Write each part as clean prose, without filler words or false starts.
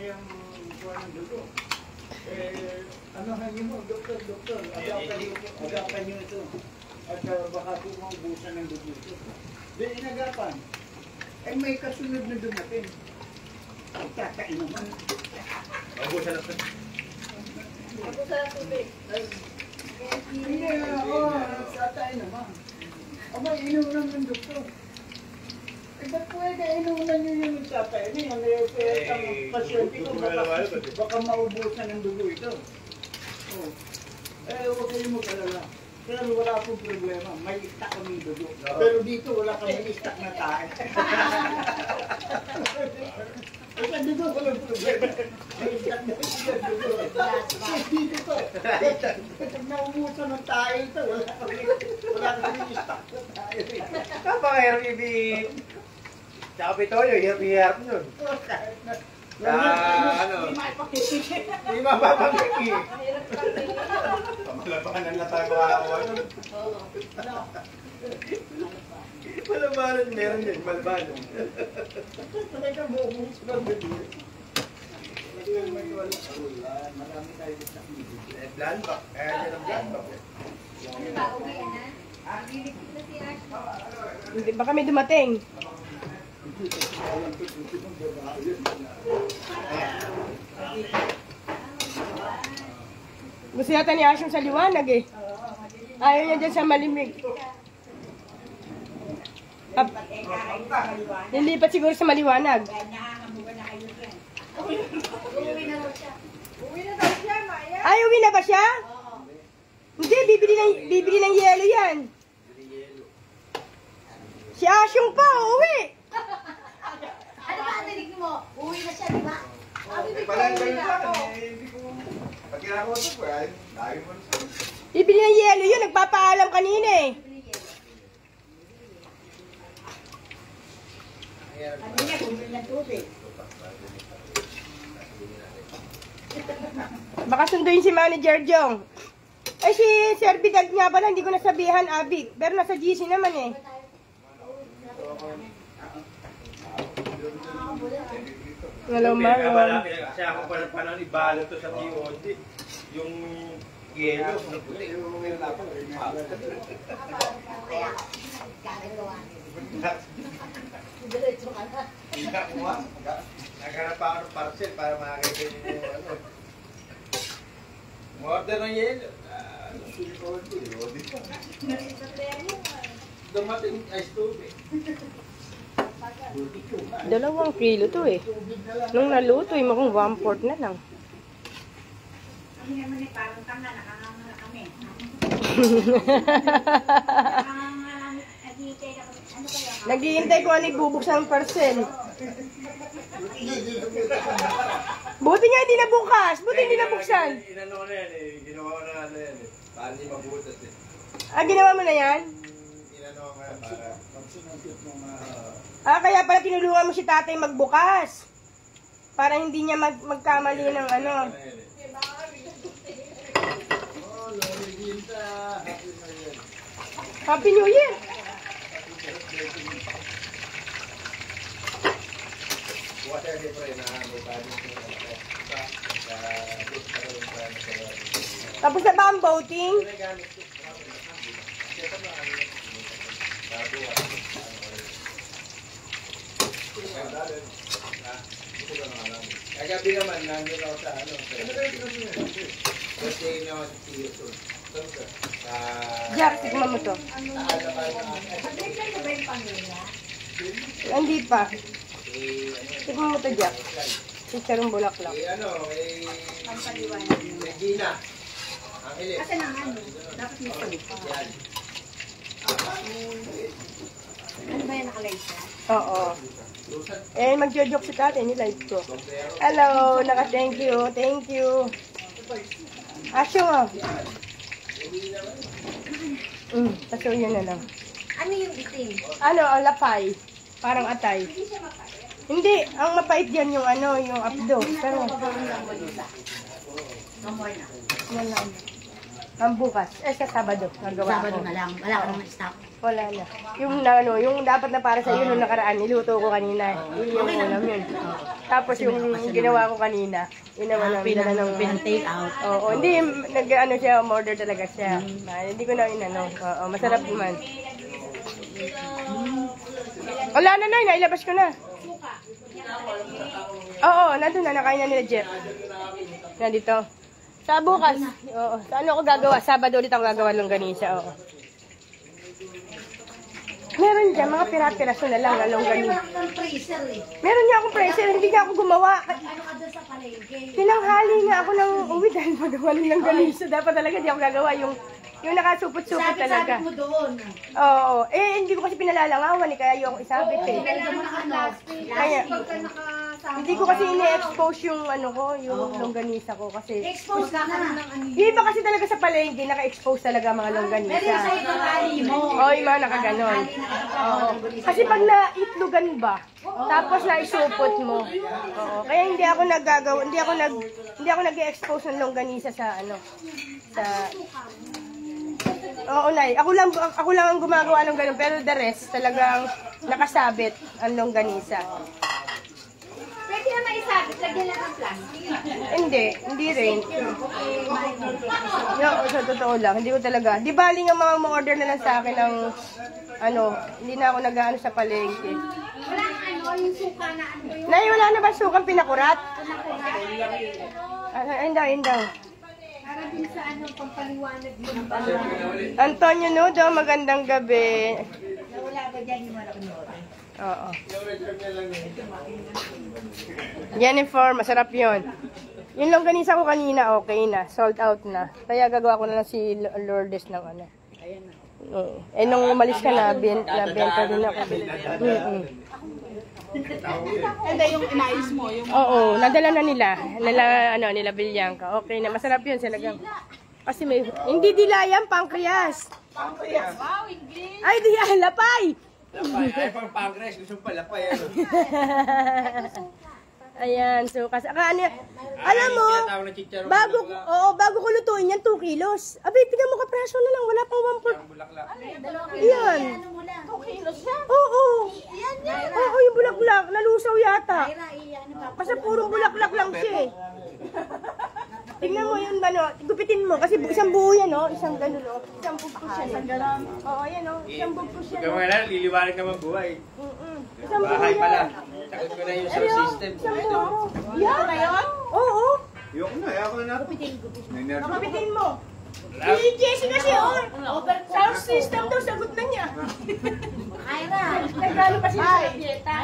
yung kuha ng dugo. Ano hangin mo, doktor, agapan nyo ito. At baka po maubusan ng dugo ito. Then inagapan. May kasunod na dumating. Magtatain naman. Maubusan na ito. Maubusan na tubig. Hindi, nagtatain naman. May inunan ng doktor. Ba't pwede inunan nyo yung nagtatay? Ang pasyente ko baka maubusan ng dugo ito. Huwag kayong mag-alala. Pero wala akong problema. May istak kaming dugo. Pero dito wala kaming istak na tayo. Ito dugo walang problema. May istak na dugo. Dito to. Pag naubusan ng tayo ito, wala kaming istak na tayo. Kapag ibig... Sa Kapitoyo, hirap-hirap nun. Ano? Hindi mapapagkiki. Malabanan na tayo makakuha nun. Malabanan, meron din, malabanan. Talaga buong sa bibig. Marami tayo sa bibig. Plan back. Kaya dyan ang plan back. Ano ba, uwi na? Liligit na si Ash. Hindi ba kami dumating? Gusto yata ni Asyong sa liwanag eh. Ayaw niya dyan sa malimig. Nilipat siguro sa maliwanag. Uwi na daw siya. Uwi na daw siya, Maya. Ay, uwi na ba siya? Hindi, bibili ng yelo yan. Si Asyong pa, uwi. Ano ba ang dinig mo? Uwi na siya, di ba? Palanggal na ako. Hindi ko... Pag kinakawa ito po, ay, dahil mo na. Bibili ng yelo yun, nagpapaalam kanina eh. Ano niya, bumili ng tubig. Baka sunduin si Manager Jong. Eh si Sir Bidag nga pala, hindi ko nasabihan, Abi. Pero nasa GC naman eh. Hello, Marlon. Kasi ako pala paano ibalot to sa TOD. Yung yelo, na puti. Kaya, gagagawa niya. Diretso ka na. Naghanap ako ng parcel para makakita yung ano. Order ng yelo. Dumating ice tubig. 2 kilo to eh. Nung naluto, mukhang 1/4 na lang. Kami naman eh, parang tanga, nakanganga kami. Naghihintay ko ano ibubuksan ang parcel. Buti nga hindi nabukas. Buti hindi nabuksan. Inano ko na yan eh. Ginawa ko na ano yan eh. Para hindi mabutas eh. Ah, ginawa mo na yan? Inano ko na para... Ah, kaya pala tinulungan mo si tatay magbukas. Para hindi niya magkamali ng ano. Happy New Year! Tapos na ba ang boating? Kagabi naman, nandun ako sa ano. Birthday niya ako sa Tiyoso. Jack, tignan mo to. Hindi pa. Tignan mo to, Jack. Sisarong bulaklak. Ano, Regina. Angeles. Kasi naman, dapat may salit. Ano ba yan nakalive siya? Oo. Eh, magjo-joke si tatay, ni-live ko. Hello, naka-thank you. Thank you. Asyo nga. Taso yun na lang. Ano yung itim? Ano, lapay. Parang atay. Hindi siya mapait. Hindi, ang mapait yan yung ano, yung apdo. Pero, Mamor na. yan lang. Ang bukas. Eh, sa Sabado. Nagawa Sabado ko. na lang. Wala ka naman stock. Wala na. Yung dapat na para sa iyo nung nakaraan, niluto ko kanina. Yun yung ulam yun. Tapos yung ginawa ko kanina, yun naman ang dala ng Pin-take out. Oo, hindi, siya, order talaga siya. Hindi ko na inano. Oo, masarap naman. Wala na, nailabas ko na. Oo, nandun na, nakain na nila Jeff. Nandito. Sa bukas. Oo, sa ano ako gagawa? Sabado ulit ako gagawa ng ganisa, oo. Meron dyan, mga pira-piraso na lang, lalong ganun. Meron niya akong freezer, hindi niya ako gumawa. Ano ka doon sa palengke? Tinanghali nga ako ng uwi dahil magawa ng ganisa. Dapat talaga di ako gagawa yung nakasupot-supot talaga. Sabit mo doon. Oo, hindi ko kasi pinalalangawan kaya ayoko isabit eh. Kaya, hindi ko kasi ine-expose yung yung longganisa ko kasi. Expose ka na. Iba kasi talaga sa palengke, naka-expose talaga mga longganisa. Pero yung sa itong ali mo. Oo, yung mga nakaganon. Oo. Kasi pag naitlugan ba, tapos naisupot mo. Oo. Kaya hindi ako nag-expose ng longganisa sa Oo, Nay. Ako lang ang gumagawa ng ganun, pero the rest talagang nakasabit ang longganisa. Pwede na maisabit, lagyan lang ng plastic. Hindi rin. No, sa totoo lang, hindi ko talaga. Di baling ang mga order na lang sa akin ng hindi na ako nag-aano sa palengke. Walang yung suka na ano yung Nay, wala na ba sukang pinakurat? Hindi. para din sa pampaliwanag yung Antonio Nudo, magandang gabi. Wala ba dyan yung malaki mo? Oo. Jennifer, masarap yun. Yung longganisa ko kanina, okay na. Sold out na. Kaya gagawa ko na lang si Lourdes ng ano. Nung umalis ka na, benta din ako. Hindi, yung inayos mo, yung Oo, nadala na nila Bianca. Okay na, masarap yun talagang. Kasi hindi dila yan, pancreas. wow, English. Ay, di yan, lapay. Lapay, ay pang pancreas, gusto pa lapay. Ayan, so kasi alam mo, bago ko lutuin yan, 2 kilos. Abay, tignan mo kapreso na lang, wala pang 1 Yan. Ano mo lang? 2 kilos siya. Oo. Oo, yung bulaklak, nalusaw yata. Ano pa? Kasi purong bulaklak lang siya eh. Tingnan mo yun, gupitin mo. Kasi isang buo yan, isang gano'n, isang bugkos yan. Oo, yan, isang bugkos yan. Ikaw nga liliwanag naman buhay. Isang buo Bahay pala. yan. Sagot ko na yung sound system. Isang buo. Yan na yun? Oo. Ayoko na. Gupitin mo. Si Jessie kasi, sound system daw, sagot na niya. Ira. Nagano pa siya sa Ira,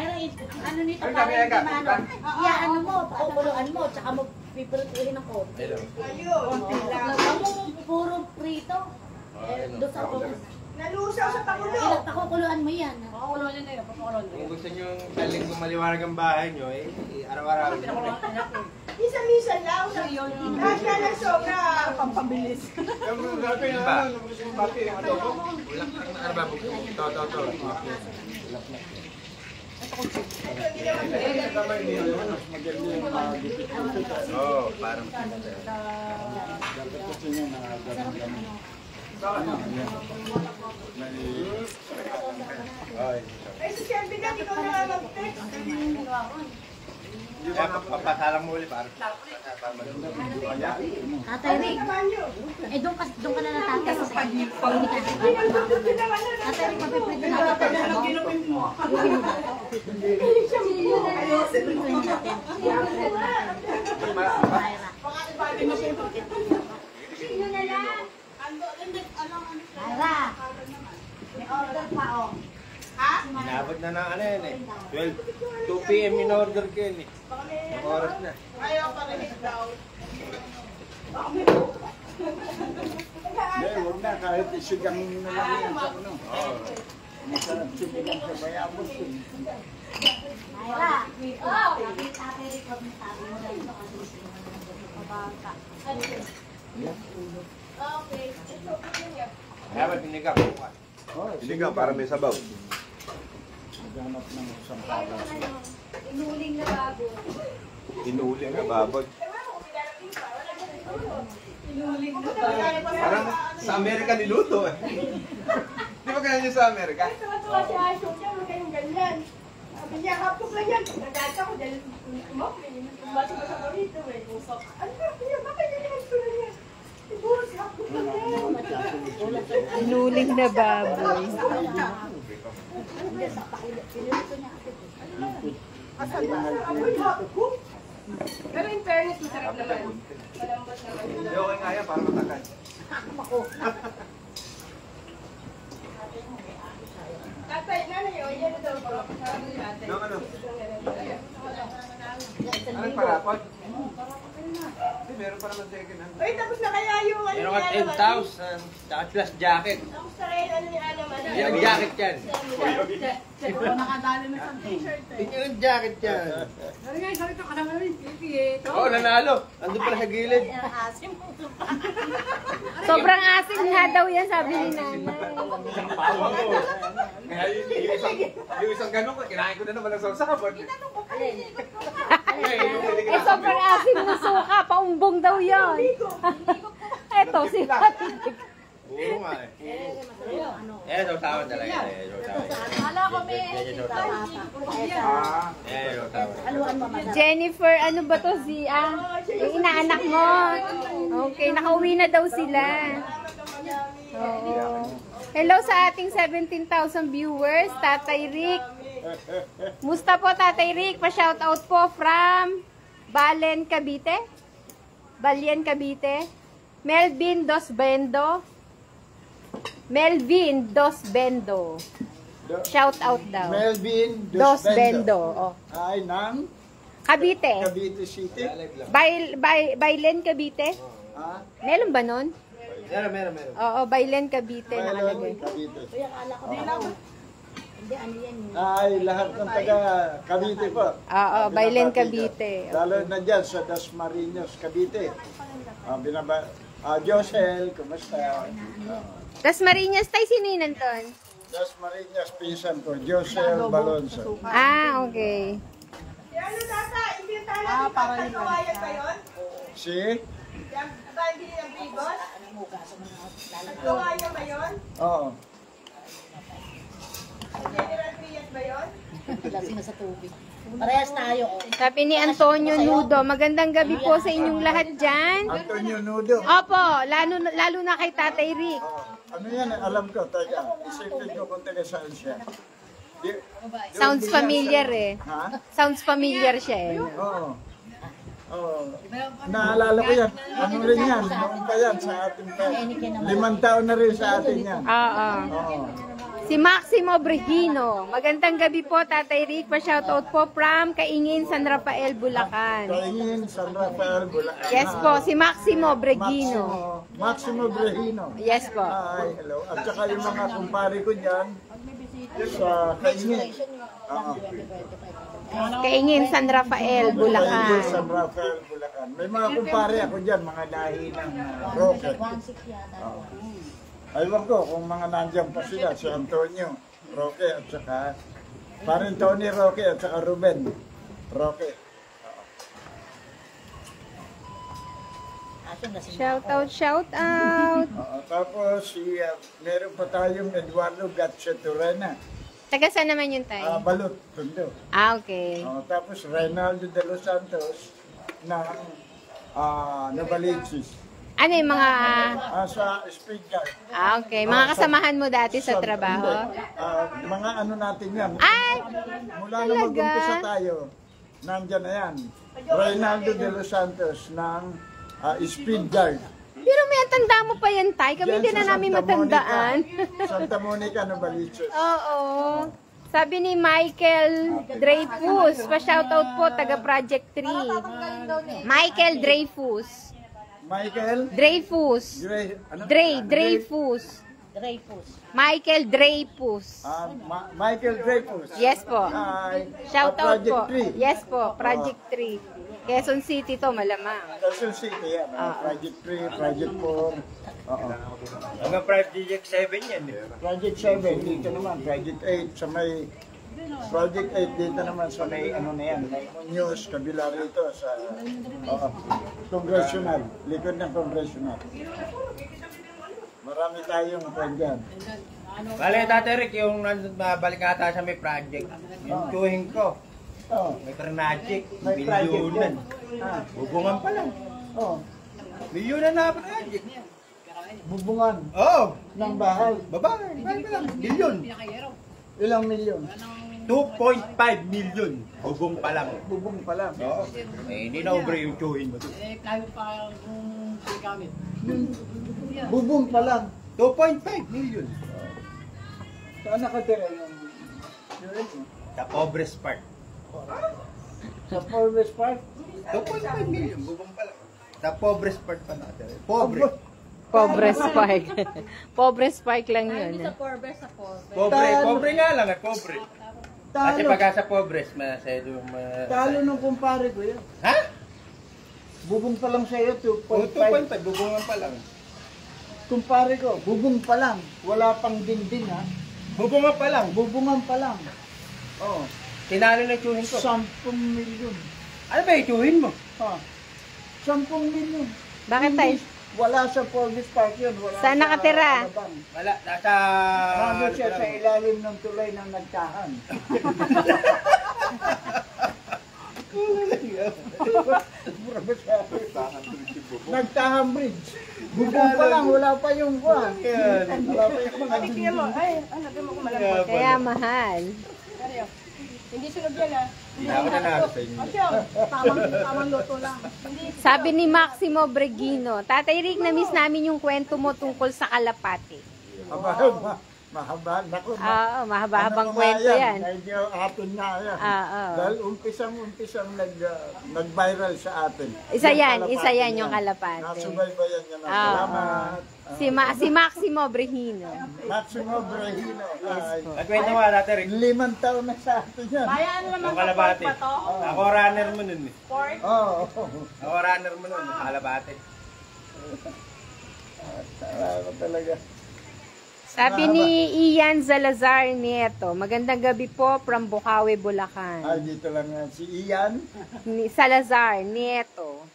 ano nito para hindi maano. Ano mo, pakukuluan mo, tsaka mo pipirutuhin ng konti. Ang puro prito. Doon sa Nalusaw sa pakulo. pakukuluan mo yan. Kung gusto nyo galing maliwanag ang bahay nyo, araw-araw. Minsan-minsan lang. Kasya na sobra. Pampabilis. Ano ba? Ito. Oo, parang Dapat kasi niya nakagano'n. Ay, si Sir Bigat, ikaw na nga mag-text. papasalang mo ulit parang. Tatay Rick. Doon ka na natatay sa pagnikan. Tatay Rick, mapiprito na ako. Sino na lang? Ira. May order pa, Inabot na ng ano yan 2 PM in order ko yun Ang oras na. Ayaw pa rin daw. Huwag na, kahit isigang na lang yan sa ano. Masarap sinigang sa bayabot. Ira. Tatay Rick, wag mo sabi mo lang ito kasi mabangka. Okay. Dapat pinigang bukas. Sinigang para may sabaw. Maghanap ng isang pala. Inuling na bago. Inuuli nga babag. Parang sa Amerika niluto eh. Di ba ganyan yung sa Amerika? Ito si Aisho niya, huwag kayong ganyan. Sabi niya, hapok lang yan. Nagkata ko dahil basa mo sa korito eh. Ano ba, kuya, bakit yun yung gusto niya? Siguro si hapok lang yan. Inuling na baboy. Amoy hapok. Pero in fairness, masarap naman. Malambot naman. Hindi, okay nga yan, para matagal. Tatay, nanay, o, yan na daw po. Parang yung tatay. Yung ano? Anong parapod? Hindi, meron pa naman second hand. Uy, tapos na kaya yung ano Meron ni ka Adam, 10,000. Tsaka plus jacket. Tapos na kaya yung ano ni Adam, ano? Yung jacket yan. Nakadali na sa t-shirt eh. Yun yung jacket yan. Ano nga, sabi ko, kasama namin, Pipi eh. Oo, nanalo. Andun pala sa gilid. Sobrang asin nga daw yan, sabi ni nanay. Pawang ko. Kaya yung isang ganun ko, kinain ko na naman ng sausabon. Eh, sobrang asin ng suka. Paumbong daw yan. Eto, si Oo nga eh. Eh, sausawan talaga. Eh, sausawan. Hala ko, may Ah. Jennifer, ano ba to si yung inaanak mo? Okay, nakauwi na daw sila. Oo. Hello sa ating 17,000 viewers, Tatay Rick. Musta po Tatay Rick? Pa-shoutout po from Balen, Cavite. Balien, Cavite. Melvin Dos Bendo. Melvin Dos Bendo. Shout out daw. Melvin Dos Bendo. Oh. Ay, ng Cavite. Cavite City. Bailen, Cavite. Ha? Meron ba nun? Meron. Oo, Bailen, Cavite. Melon, Nakalagay. Cavite. Ay, lahat ng taga Cavite po. Oo, Bailen, Binabati Cavite. dyan. Lalo na dyan sa Dasmariñas, Cavite. Josel, kumusta? Tas Marinas, tay, sino yun nandun? Dasmariñas, pinsan ko, Josel Balonso. Ah, okay. Si ano, tata, hindi yung tala, nagkawayan ba yun? Si? Yung bandi ng Bigos? Nagkawayan ba yun? Oo. General Trias ba yun? Parehas tayo. Sabi ni Antonio Nudo, magandang gabi po sa inyong lahat dyan. Antonio Nudo. Opo, lalo na kay Tatay Rick. Ano yan? Alam ko, taga. Isipin ko kung taga saan siya. Sounds familiar eh. Ha? Sounds familiar siya eh. Oo. Oo. Naalala ko yan. Ano rin yan? Noon pa yan sa ating pa. 5 taon na rin sa atin yan. Oo. Oo. Si Maximo Brigino. Magandang gabi po, Tatay Rick. Pa-shoutout po from Kaingin, San Rafael, Bulacan. Kaingin, San Rafael, Bulacan. Yes po, si Maximo Brigino. Maximo Brigino. Yes po. Hi, hello. At saka yung mga kumpare ko dyan sa Kaingin. Oo. Kaingin, San Rafael, Kaingin, Bulacan. San Rafael, Bulacan. May mga kumpare ako dyan, mga lahi ng rocket. Oo. Aywan ko kung mga nandiyan pa sila, si Antonio Roque at saka parin Tony Roque at saka Ruben Roque. Shout out. Tapos meron pa tayong Eduardo Gatcheturena. Taga saan naman yun tayo? Balot, Tondo. Ah, okay. Tapos Reynaldo de los Santos ng Novaliches. Ano yung mga... Sa Speed Guard. Ah, okay. Mga kasamahan mo dati sa trabaho? Mga ano natin yan. Ay! Mula na mag-umpisa tayo, nandyan na yan. Reynaldo de los Santos ng Speed Guard. Pero may tanda mo pa yan, Tay. Kami Yan din na sa namin Santa matandaan. Monica. Santa Monica, Novaliches. Oo. Sabi ni Michael Dreyfus, pa-shoutout po, taga Project 3. Michael Dreyfus. Michael? Dreyfus. Ano? Dreyfus. Michael Dreyfus. Michael Dreyfus. Yes po. Hi. Shoutout Project po. 3. Yes po, Project 3. Quezon City to, malamang. Quezon City, yan. Project 3, Project 4. Oo. Hanggang Project 7 yan eh. Project 7, dito naman. Project 8, sa may... Project 8 dito naman sa may ano na yan, may news, kabila rito sa Congressional, likod ng Congressional. Marami tayong kwan dyan. Bale, Tate Rick, yung balik ata sa may project. Yung tuwing ko. Oh. May Carnagic, May project milyunan. yan. Ah. Bubungan pa lang. Oh. Milyunan na project. Bubungan Oh, ng bahay. babae pa lang. Milyon. Ilang milyon? 2.5 million. Bubong pa lang. Bubong pa lang. Oo. Eh, hindi na ubre yung tsuhin mo. Bubong pa lang. 2.5 million. Saan nakatira yung Sa Pobres Park. sa Forest Park? 2.5 million. Bubong pa lang. Sa Pobres Park pa natin. Pobre. Pobre Spark. Pobre Spark lang yun. Sa Forbes, sa Forbes. Pobre. Pobre nga lang at pobre. Kasi Talo. pagka sa Pobres, masyado Talo nung kumpare ko yan. Ha? Bubong pa lang sa'yo, O, 2.5. 2.5. Bubungan pa lang. Kumpare ko, bubong pa lang. Wala pang dingding ha. Bubungan pa lang. Bubungan pa lang. Oh, Tinalo na tsuhin ko. 10 milyon. Ano ba yung tsuhin mo? Ha? 10 milyon. Bakit tayo? Wala sa Forest Park yun. Wala Saan sa nakatira? Alabang. Wala. Nasa... Ano siya sa ilalim ng tulay ng nagtahan. Nagtahan bridge. Bubong pa lang, wala pa yung kuwan. Wala pa yung mga Bigyan mo. Ay, ano, di mo ko malambot. Kaya mahal. Mario, hindi sunod yan ah. Hindi ako nanalo sa inyo. Asyo, tamang luto lang. Hindi. Sabi ni Maximo Bregino, Tatay Rick, na-miss namin yung kwento mo tungkol sa kalapati. Mahaba. Naku, Oo, mahaba-habang ano kwento nga yan. Medyo atin na yan. Oo. Dahil umpisang nag-viral sa atin. Isa Yung yan, isa kalapati yan yung kalapate. Nasubaybayan niya na. Oo. Salamat. Si Maximo Bregino. Maximo Brehino. Nagkwento mo, Tate Rick. 5 taon na sa atin yan. Bayan naman Yung sa kalabate. pork pa to. Ako runner mo nun eh. Pork. Oo. Ako runner mo nun. Sa kalabate. Salamat talaga. Sabi ni Ian Salazar Nieto, magandang gabi po from Bukawi, Bulacan. Ay, dito lang yan. Si Ian. Ni Salazar Nieto.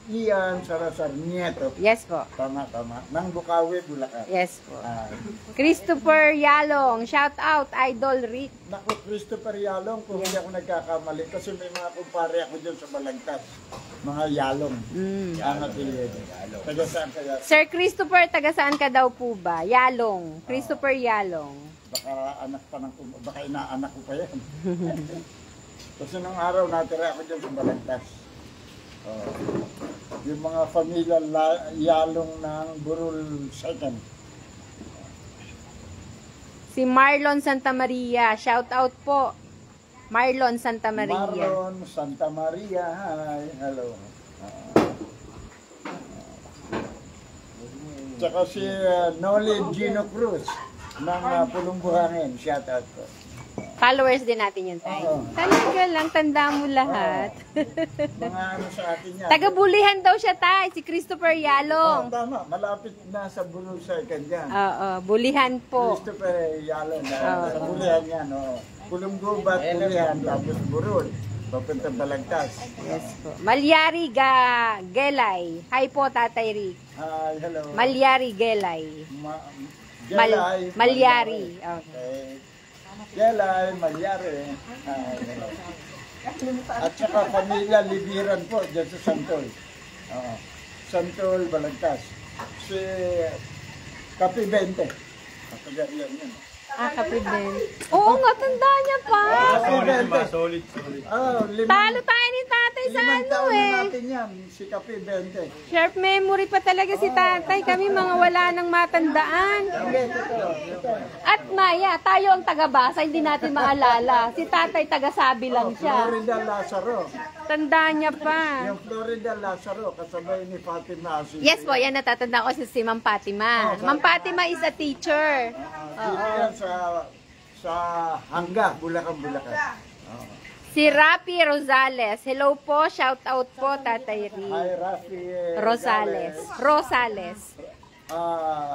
Ian Salazar Nieto. Yes po. Tama. Nang Bukawi, Bulacan. Yes po. Ah, Christopher Yalong, shout out Idol Rick. naku, Christopher Yalong, kung hindi ako nagkakamali. Kasi may mga kumpare ako dyan sa Balagtas. Mga Yalong. Ang apelyido. Taga saan kaya? Sir Christopher, taga saan ka daw po ba? Yalong. Christopher Yalong. Baka inaanak ko pa yan. Kasi nung araw natira ako dyan sa Balagtas. Yung mga pamilya Yalong ng Burul 2nd. Si Marlon Santa Maria, shout out po. Marlon Santa Maria. Marlon Santa Maria. Hi. Hello. Tsaka si Noli Gino Cruz ng Pulong Buhangin. Shout out po. Followers din natin yun tayo. Talaga lang, tanda mo lahat. Mga ano sa atin yan. Taga-bulihan daw siya tay, si Christopher Yalong. Tama, malapit na sa Burul 2nd yan. Oo, bulihan po. Christopher Yalong. Sa Bulihan yan. Pulong Gubat, Bulihan, tapos Burul. Papunta Balagtas. Yes po. Malyari Gelay. Hi po, Tatay Rick. Hi, hello. Malyari Gelay. Gelay. Malyari. Okay. Gelay, Malyari. Hi, hello. At saka pamilya Libiran po, dyan sa Santol. Santol, Balagtas. Si Kapi 20. Kapagarian yun. Kapibel. Oo nga, tanda niya pa. Solid. Talo tayo ni tatay sa Limang ano taon na eh. natin yan, si Kapi 20. Sharp memory pa talaga si tatay. Kami mga wala nang matandaan. At Maya, tayo ang taga-basa, hindi natin maalala. Si tatay taga-sabi lang siya. Florida Lazaro. Tanda niya pa. Yung Florida Lazaro, kasabay ni Fatima Asisi. Yes po, yan natatanda ko si Ma'am Fatima. Ma'am Fatima is a teacher. Dito yan sa Hangga, Bulacan. Si Rafi Rosales. Hello po, shout out po, Tatay Hi, Rick. Rafi Rosales.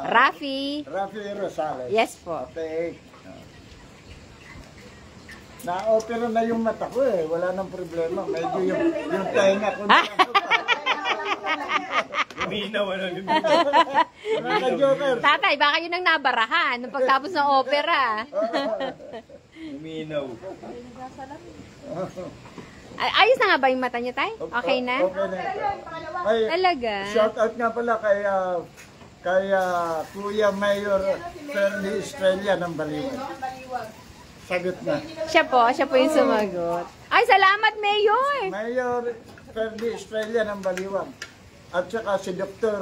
Rafi. Rafi Rosales. Yes po. Okay. Na-opera na yung mata ko eh. Wala nang problema. Medyo yung tenga ko na. Luminaw, ano, Mga ka-joker. Tatay, baka yun ang nabarahan nung pagtapos ng opera. Luminaw. Ayos na nga ba yung mata niya, tay? Okay na? Okay na. Ay, Talaga? shout out nga pala kay Kuya Mayor Fernie Estrella ng Baliwan. Sagot na. Siya po yung sumagot. Ay, salamat, Mayor! Mayor Fernie Estrella ng Baliwan. At saka si Dr.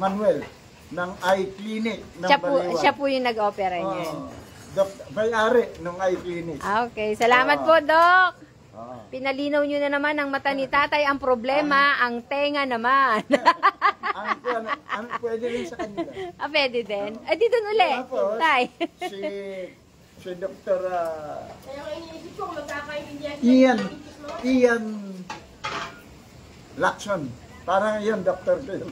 Manuel ng Eye Clinic ng Baliwan. Siya po yung nag-opera niya. May-ari ng Eye Clinic. Okay, salamat po, Doc. Ah. Pinalinaw nyo na naman ang mata ni tatay. Ang problema, ang tenga naman. Ang pwede rin sa kanila. Pwede din. Ay, di doon uli. Tapos, Tay. si Dr. Ian Lacson. Parang yun, Dr. ko yun.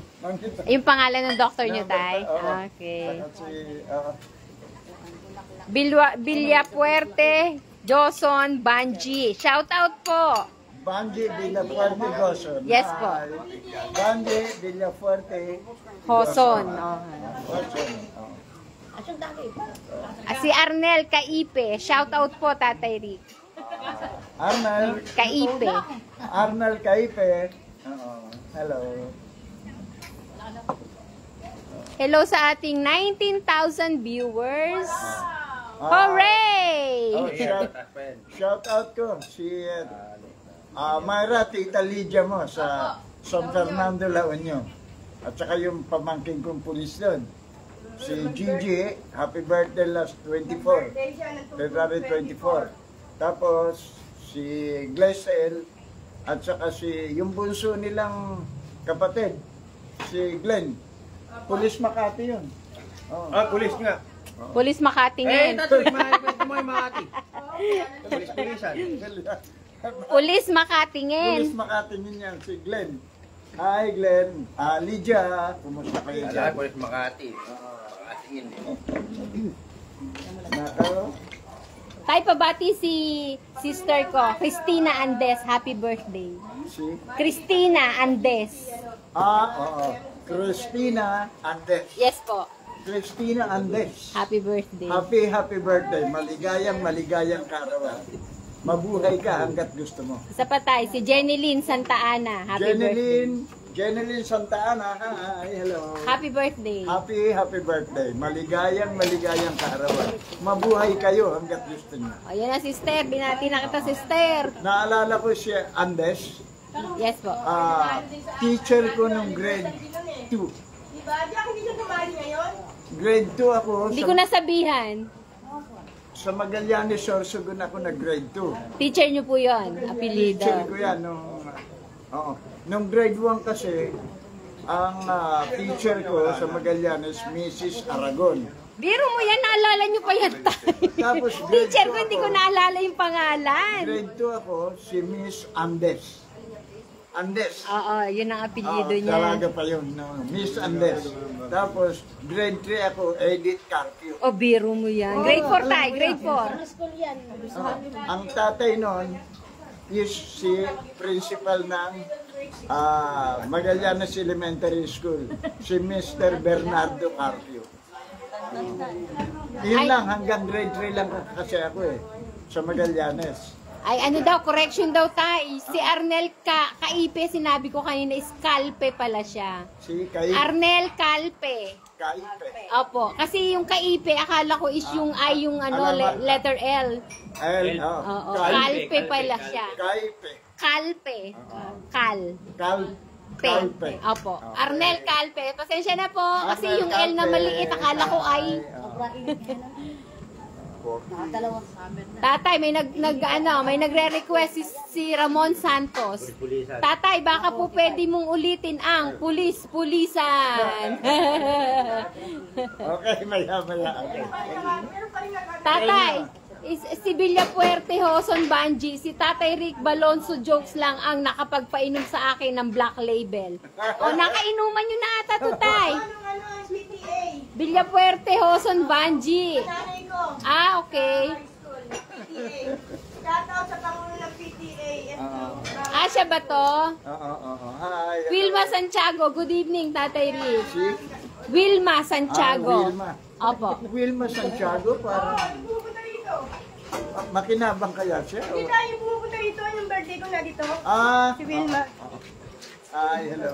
Yung pangalan ng doktor nyo, tay? Okay. Villapuerte, Joson, Banji. Shout out po. Banji Villafuerte Goson. Yes po. Hi. Banji Villafuerte Hoson. Goson. Si Arnel Kaipe. Shout out po, Tatay Rick. Arnel Kaipe. Hello. Hello sa ating 19,000 viewers. Hooray! Shout out ko si Myra, Tita Lydia mo sa San Fernando, La Union. At saka yung pamangking kong pulis doon. Si Gigi, happy birthday last 24, February 24. Tapos si Glesel at saka si yung bunso nilang kapatid, si Glenn. Pulis Makati yun. Oh. Pulis nga. Pulis Makatingin. Kwento mo yung Makati. Pulis-pulisan. Pulis Makatingin. Pulis Makatingin yan, si Glenn. Hi Glenn. Lydia, kumusta kayo Wala, dyan? Pulis Makati. Makatingin. Nako. Tay, pabati si sister ko, Christina Andes. Happy birthday. Si? Christina Andes. Oo. Christina Andes. Yes po. Christina Andes. Happy birthday. Happy birthday. Maligayang karawan. Mabuhay ka hanggat gusto mo. Isa pa tay, si Jeneline Santa Ana. Happy birthday. Jeneline Santa Ana. Hi, hello. Happy birthday. Happy birthday. Maligayang karawan. Mabuhay kayo hanggat gusto niyo. Ayan na, sister. Binati na kita, sister. Naalala ko si Andes. Yes po. Teacher ko nung grade 2. Grade 2 ako. Hindi ko nasabihan. Sa Magallanes, Sorsogon ako nag-grade 2. Teacher niyo po yon, apelido. Teacher ko yan nung grade 1 kasi, ang teacher ko sa Magallanes, Mrs. Aragon. Biro mo yan, naalala niyo pa yan tayo. Tapos grade Teacher ko, 2 hindi ako. ko naalala yung pangalan. Grade 2 ako, si Miss Andes. Oo, yun ang apelido niya. Talaga pa yun, Miss Andes. Tapos, grade 3 ako, Edith Carpio. O, biro mo yan. Grade 4 tayo, grade 4. Ang tatay noon is si principal ng Magallanes Elementary School, si Mr. Bernardo Carpio. Yun lang, hanggang grade 3 lang kasi ako sa Magallanes. Ay, ano daw, correction daw tayo. Si Arnel Kaipe, sinabi ko kanina, Calpe pala siya. Si Arnel Calpe. Kaipe. Opo. Kasi yung Kaipe, akala ko is yung I, yung letter L. Oo, Calpe pala siya. Kaipe. Calpe. Calpe. Opo. Arnel Calpe. Pasensya na po. Kasi yung L na maliit, akala ko I. Tatay, may nagre-request si Ramon Santos. Tatay, baka po pwede mong ulitin ang pulisan. Okay, maya. Okay. Tatay, si Villapuerte, Hoson, Banji, si Tatay Rick Balonso jokes lang ang nakapagpainom sa akin ng Black Label. O, nakainuman nyo na ata to, tay. Villapuerte, Hoson, Banji. Okay. Shout out sa Pangulo ng PTA. Siya ba to? Oo. Hi. Wilma Santiago. Good evening, Tatay Rick. Si? Wilma Santiago. Wilma. Opo. Wilma Santiago, parang makinabang kaya siya. Hindi tayo pumupunta dito. Yung birthday ko na dito. Ah, Si Wilma. ay, hello.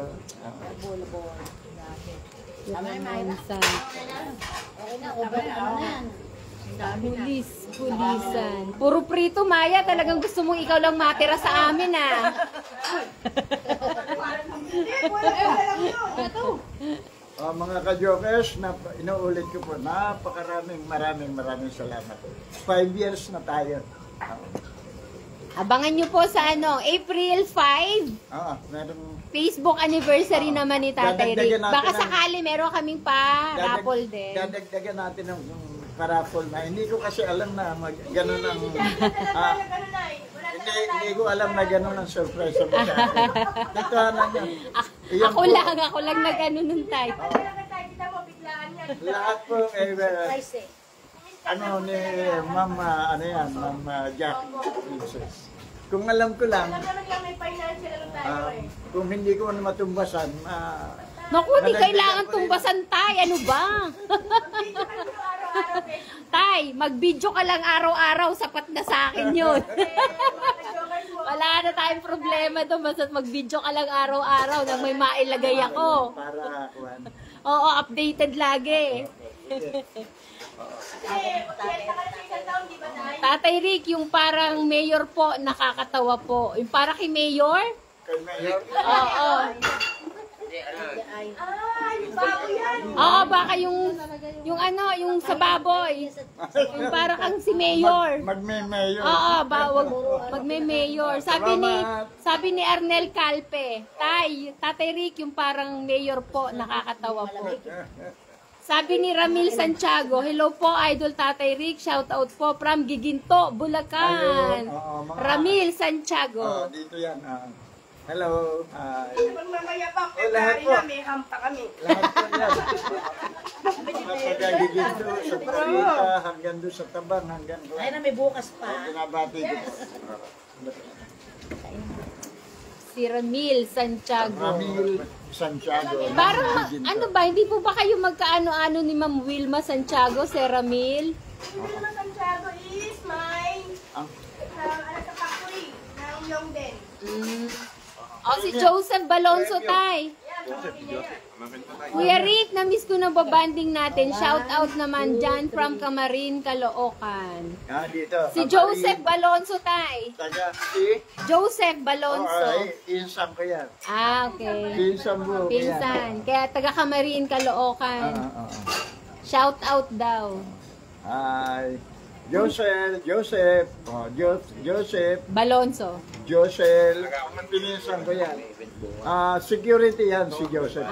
Pulisan. Puro prito, Maya. Talagang gusto mong ikaw lang matira sa amin, ah. Mga ka-jokers, inuulit ko po, maraming salamat. 5 years na tayo. Abangan nyo po sa April 5. Meron Facebook anniversary naman ni Tatay Rick. Dadagdagan natin Baka ang- sakali meron kaming pa-raffle din. dadagdagan natin ng paraffol na. Hindi ko kasi alam na gano'n ang... hindi ko alam na gano'n ang surprise mo sa akin. Tatanan yan. Iyan Ako po, lang nag-ano nun tayo. lahat po, ni Ma'am, Ma'am Jackie Princess. Kung alam ko lang, kung hindi ko na matumbasan, Naku, di kailangan tumbasan, Tay. Ano ba? Tay, mag-video ka lang araw-araw. Sapat na sa akin yun. Wala na tayong problema doon. Basta mag-video ka lang araw-araw nang may mailagay ako. para kuwan. Oo, updated lagi. Tatay Rick, yung parang mayor po, nakakatawa po. Yung parang kay mayor? Kay Mayor, Oo. Oo, baka yung sa baboy. Yung parang kang si mayor. magme-mayor. Oo, wag magme-mayor. Sabi ni Arnel Calpe, Tatay Rick, yung parang mayor po, nakakatawa po. Sabi ni Ramil Santiago, hello po, Idol Tatay Rick, shout out po from Giginto, Bulacan. Ayun, oo, mga- Ramil Santiago. Dito yan. Hello. Mamaya pa, lahat February po. na, may hampa kami. Lahat po yan. Mapagagigin doon sa Tarita, hanggang doon sa Tabang, hanggang doon. Ay na, may bukas pa. Binabati ko. Si Ramil Santiago. Ramil Santiago. Parang, ano ba, hindi po ba kayo magkaano-ano ni Ma'am Wilma Santiago, si Ramil? Wilma Santiago is my sa factory ng Yongden. O, si Joseph Balonso, Tay. Kuya Rick, na-miss ko na babanding natin. Shout out naman dyan from Camarin, Caloocan. Dito. Si Joseph Balonso, Tay. Taga si? Joseph Balonso. Insan ko yan. Okay. Pinsan mo. Pinsan. Kaya taga Camarin, Caloocan. Shout out daw. Ay, Joseph, Balonso. Joseph, pinsan ko yan. Security yan si Joseph.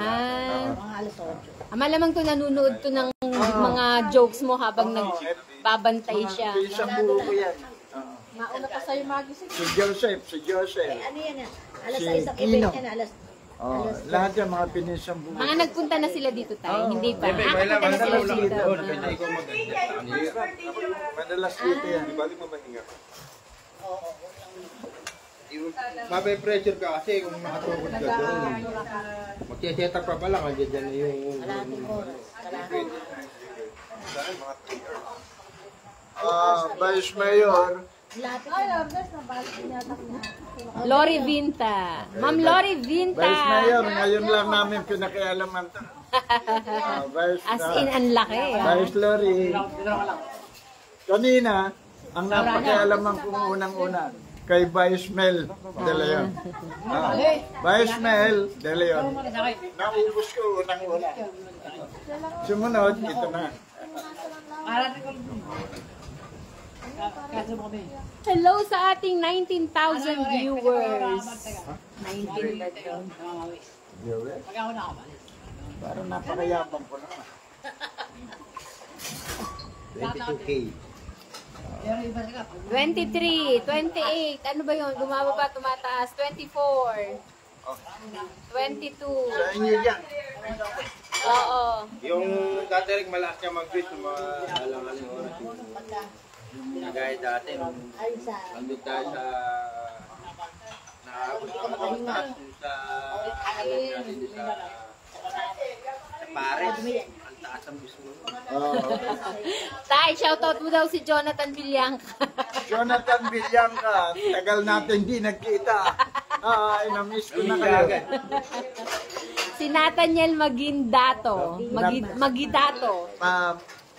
Malamang to nanonood to ng mga jokes mo habang nagbabantay siya. Pinsan buo ko yan. Mauna pa sa'yo magising. Si Joseph. Ano yan ah? Alas Si 6 ang Kino. event yan, alas. Lahat yan mga pinsan buo. Mga nagpunta na sila dito tayo, hindi pa. Bebe, Nagpunta na sila madalas dito. doon. Kaya ikaw maganda. Madalas dito yan. Balik mo mahinga. Mape-pressure ka kasi kung nakatukod ka doon. Magsiset up pa pala kasi dyan na yung... Kalahating oras. Kalahating. Vice Mayor, Lori Vinta. Ma'am Lori Vinta. Vice Mayor, ngayon lang namin pinakialaman to. As in, ang laki. Vice Lori. Kanina, ang napakialaman kong unang-una, kay Vice Mel De Leon. Vice Mel De Leon. Naubos ko unang-una. Sumunod, ito na. Hello sa ating 19,000 viewers. 19 ba ito? Viewers? Parang napakayabang ko na. 22K. 23, 28, ano ba yun? Bumababa, tumataas. 24, 22. Sa inyo yan. Oo. Yung dati rin malakas niya mag-tweet ng mga alangan yung oras yung nagaya dati nung nandun tayo sa Naabot ko ng oras dun sa Paris. Ang taas ang gusto mo. Tay, shoutout mo daw si Jonathan Villangka. Jonathan Villangka, tagal natin hindi nagkita. Ay, na-miss ko na kayo. Si Nathaniel Magindato. Magidato.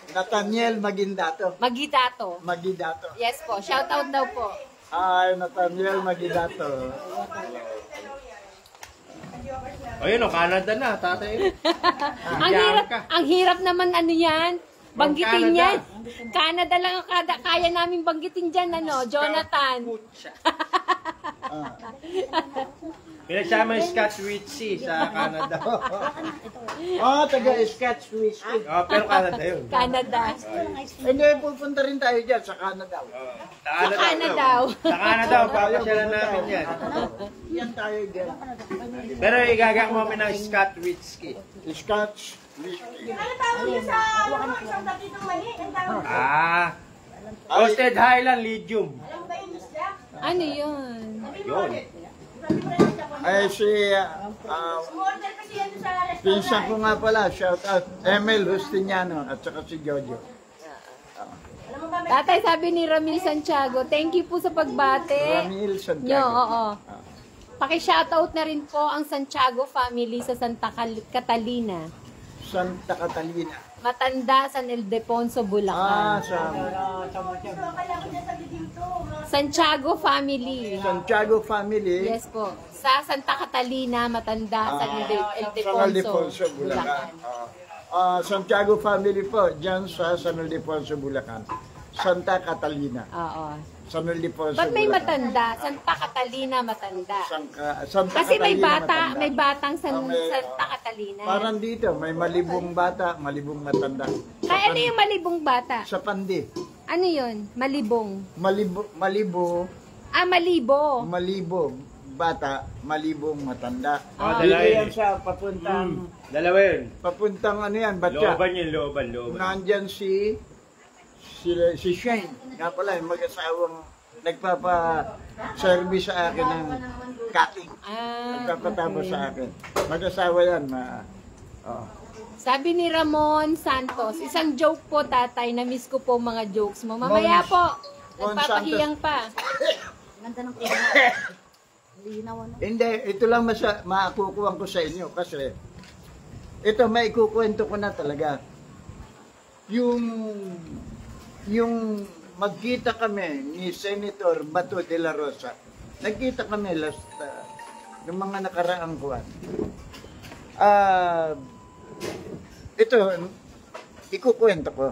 Nathaniel Magindato. Magidato. Magidato. Yes po, shoutout daw po. Ay, Nathaniel Magidato. O yun o, Canada na, tatay. Ang hirap naman ano yan. Banggitin Canada. yan. Canada lang ang kaya namin banggitin dyan, ano, Jonathan. Pinagsama yung Scotch Whiskey sa Canada. Taga-Scotch whiskey. Pero Canada yun. Canada. Hindi, pupunta rin tayo dyan sa Canada. Sa Canada. Sa Canada, papasyalan namin yan. Yan tayo dyan. Pero igagak mo kami ng Scotch Whiskey. Scotch whiskey. Ano tawag niya sa isang tatitong mali? Ang tawag Roasted Highland Legium. alam ba yung isda? Ano yun? Yun. Ay, si Umorder kasi yan sa restaurant. pinsan ko nga pala, shout out, Emil Justiniano at saka si Jojo. Alam mo ba, may Tatay, sabi ni Ramil Santiago, thank you po sa pagbate. Ramil Nyo, Santiago. oo. Paki-shoutout na rin po ang Santiago family sa Santa Catalina. Santa Catalina. Matanda, San Ildefonso, Bulacan. Sa kailangan niya sa dito. Santiago family. Santiago family. Yes po. Sa Santa Catalina, Matanda, San San Ildefonso, Ildefonso, Bulacan. Santiago family po, dyan sa San Ildefonso, Bulacan. Santa Catalina. Oo. San Ildefonso, Ba't may Bulacan. matanda? Santa Catalina, matanda. Santa Kasi may Catalina, bata, matanda. may batang may- Santa Catalina. Parang dito, may malibong bata, malibong matanda. Kaya ano yung malibong bata? Sa Pandi. Ano yun? Malibong. Malibo, Malibo. bata, malibong matanda. Ah, Dito dalawa yun yan sa papuntang, Dalawa yun. papuntang ano yan, Batya. Looban yun, looban. Nandyan si Shane. Nga pala, yung mag-asawang nagpapa-service sa akin ng cutting. Nagpapatapos sa akin. Mag-asawa yan. Sabi ni Ramon Santos, isang joke po tatay, na-miss ko po mga jokes mo. Mamaya po, Mon nagpapahiyang pa. Ganda ng kulay. Linaw ano. Hindi, ito lang makukuha ko sa inyo kasi ito may ikukwento ko na talaga. Yung magkita kami ni Senator Bato de la Rosa. Nagkita kami last ng mga nakaraang buwan. Ito, ikukwento ko.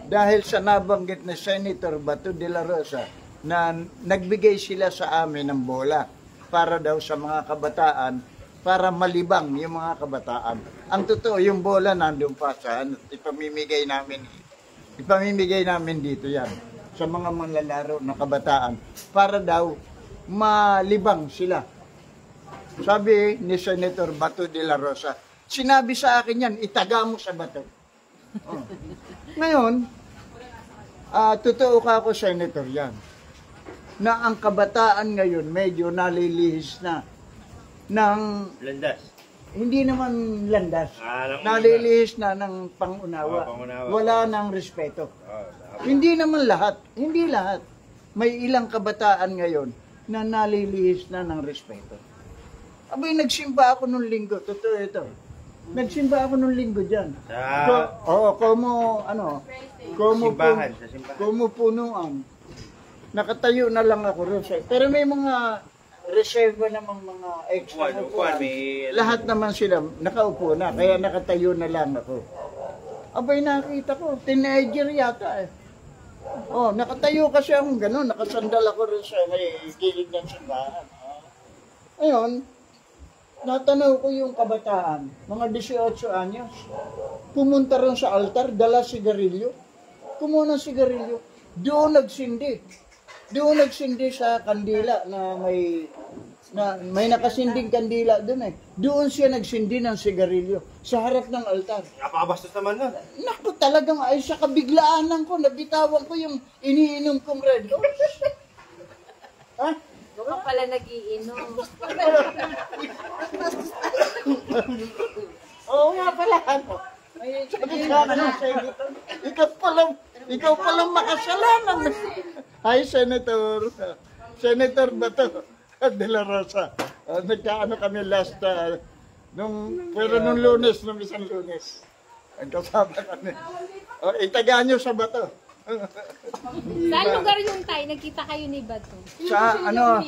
Dahil sa nabanggit ni Senator Bato de la Rosa na nagbigay sila sa amin ng bola para daw sa mga kabataan, para malibang yung mga kabataan. Ang totoo, yung bola nandun pa sa ipamimigay namin dito yan sa mga manlalaro na kabataan para daw malibang sila. Sabi ni Senator Bato de la Rosa, sinabi sa akin yan, itaga mo sa bato. Oh. Ngayon, totoo ka ako, Senator, yan, na ang kabataan ngayon medyo nalilihis na ng, Landas. hindi naman landas, Ng nalilihis na ng pangunawa. Pangunawa. Wala ng respeto. Hindi naman lahat, hindi lahat. May ilang kabataan ngayon na nalilihis na ng respeto. Abay, nagsimba ako nung linggo, totoo ito. Nagsimba ako nung linggo dyan. Simbahan, sa simbahan. Como punuan. Nakatayo na lang ako rin. Pero may mga reserva namang mga extra na Upuan, may... lahat naman sila nakaupo na, kaya nakatayo na lang ako. Abay, nakita ko, teenager yata eh. Oh, nakatayo kasi akong gano'n, nakasandal ako rin sa may gilid ng simbahan. Ayun, natanaw ko yung kabataan, mga 18 anyos. Pumunta rin sa altar, dala sigarilyo. Kumuha ng sigarilyo. Doon nagsindi. Doon nagsindi sa kandila na may nakasinding kandila doon eh. Doon siya nagsindi ng sigarilyo sa harap ng altar. Napakabastos naman nun. Naku, talagang ay sa kabiglaanan ko, nabitawan ko yung iniinom kong Red Horse. Ha? Baka pala nag-iinom. Oo nga pala, ano? Ikaw palang makasalanan. Hi, Senator. Senator ba to? De La Rosa. Nagkaano kami last, pero nung Lunes, nung isang Lunes. Ang kasama kami. Itagaan nyo sa bato. Saan lugar yung tayo? Nagkita kayo ni Bato? Sa ano,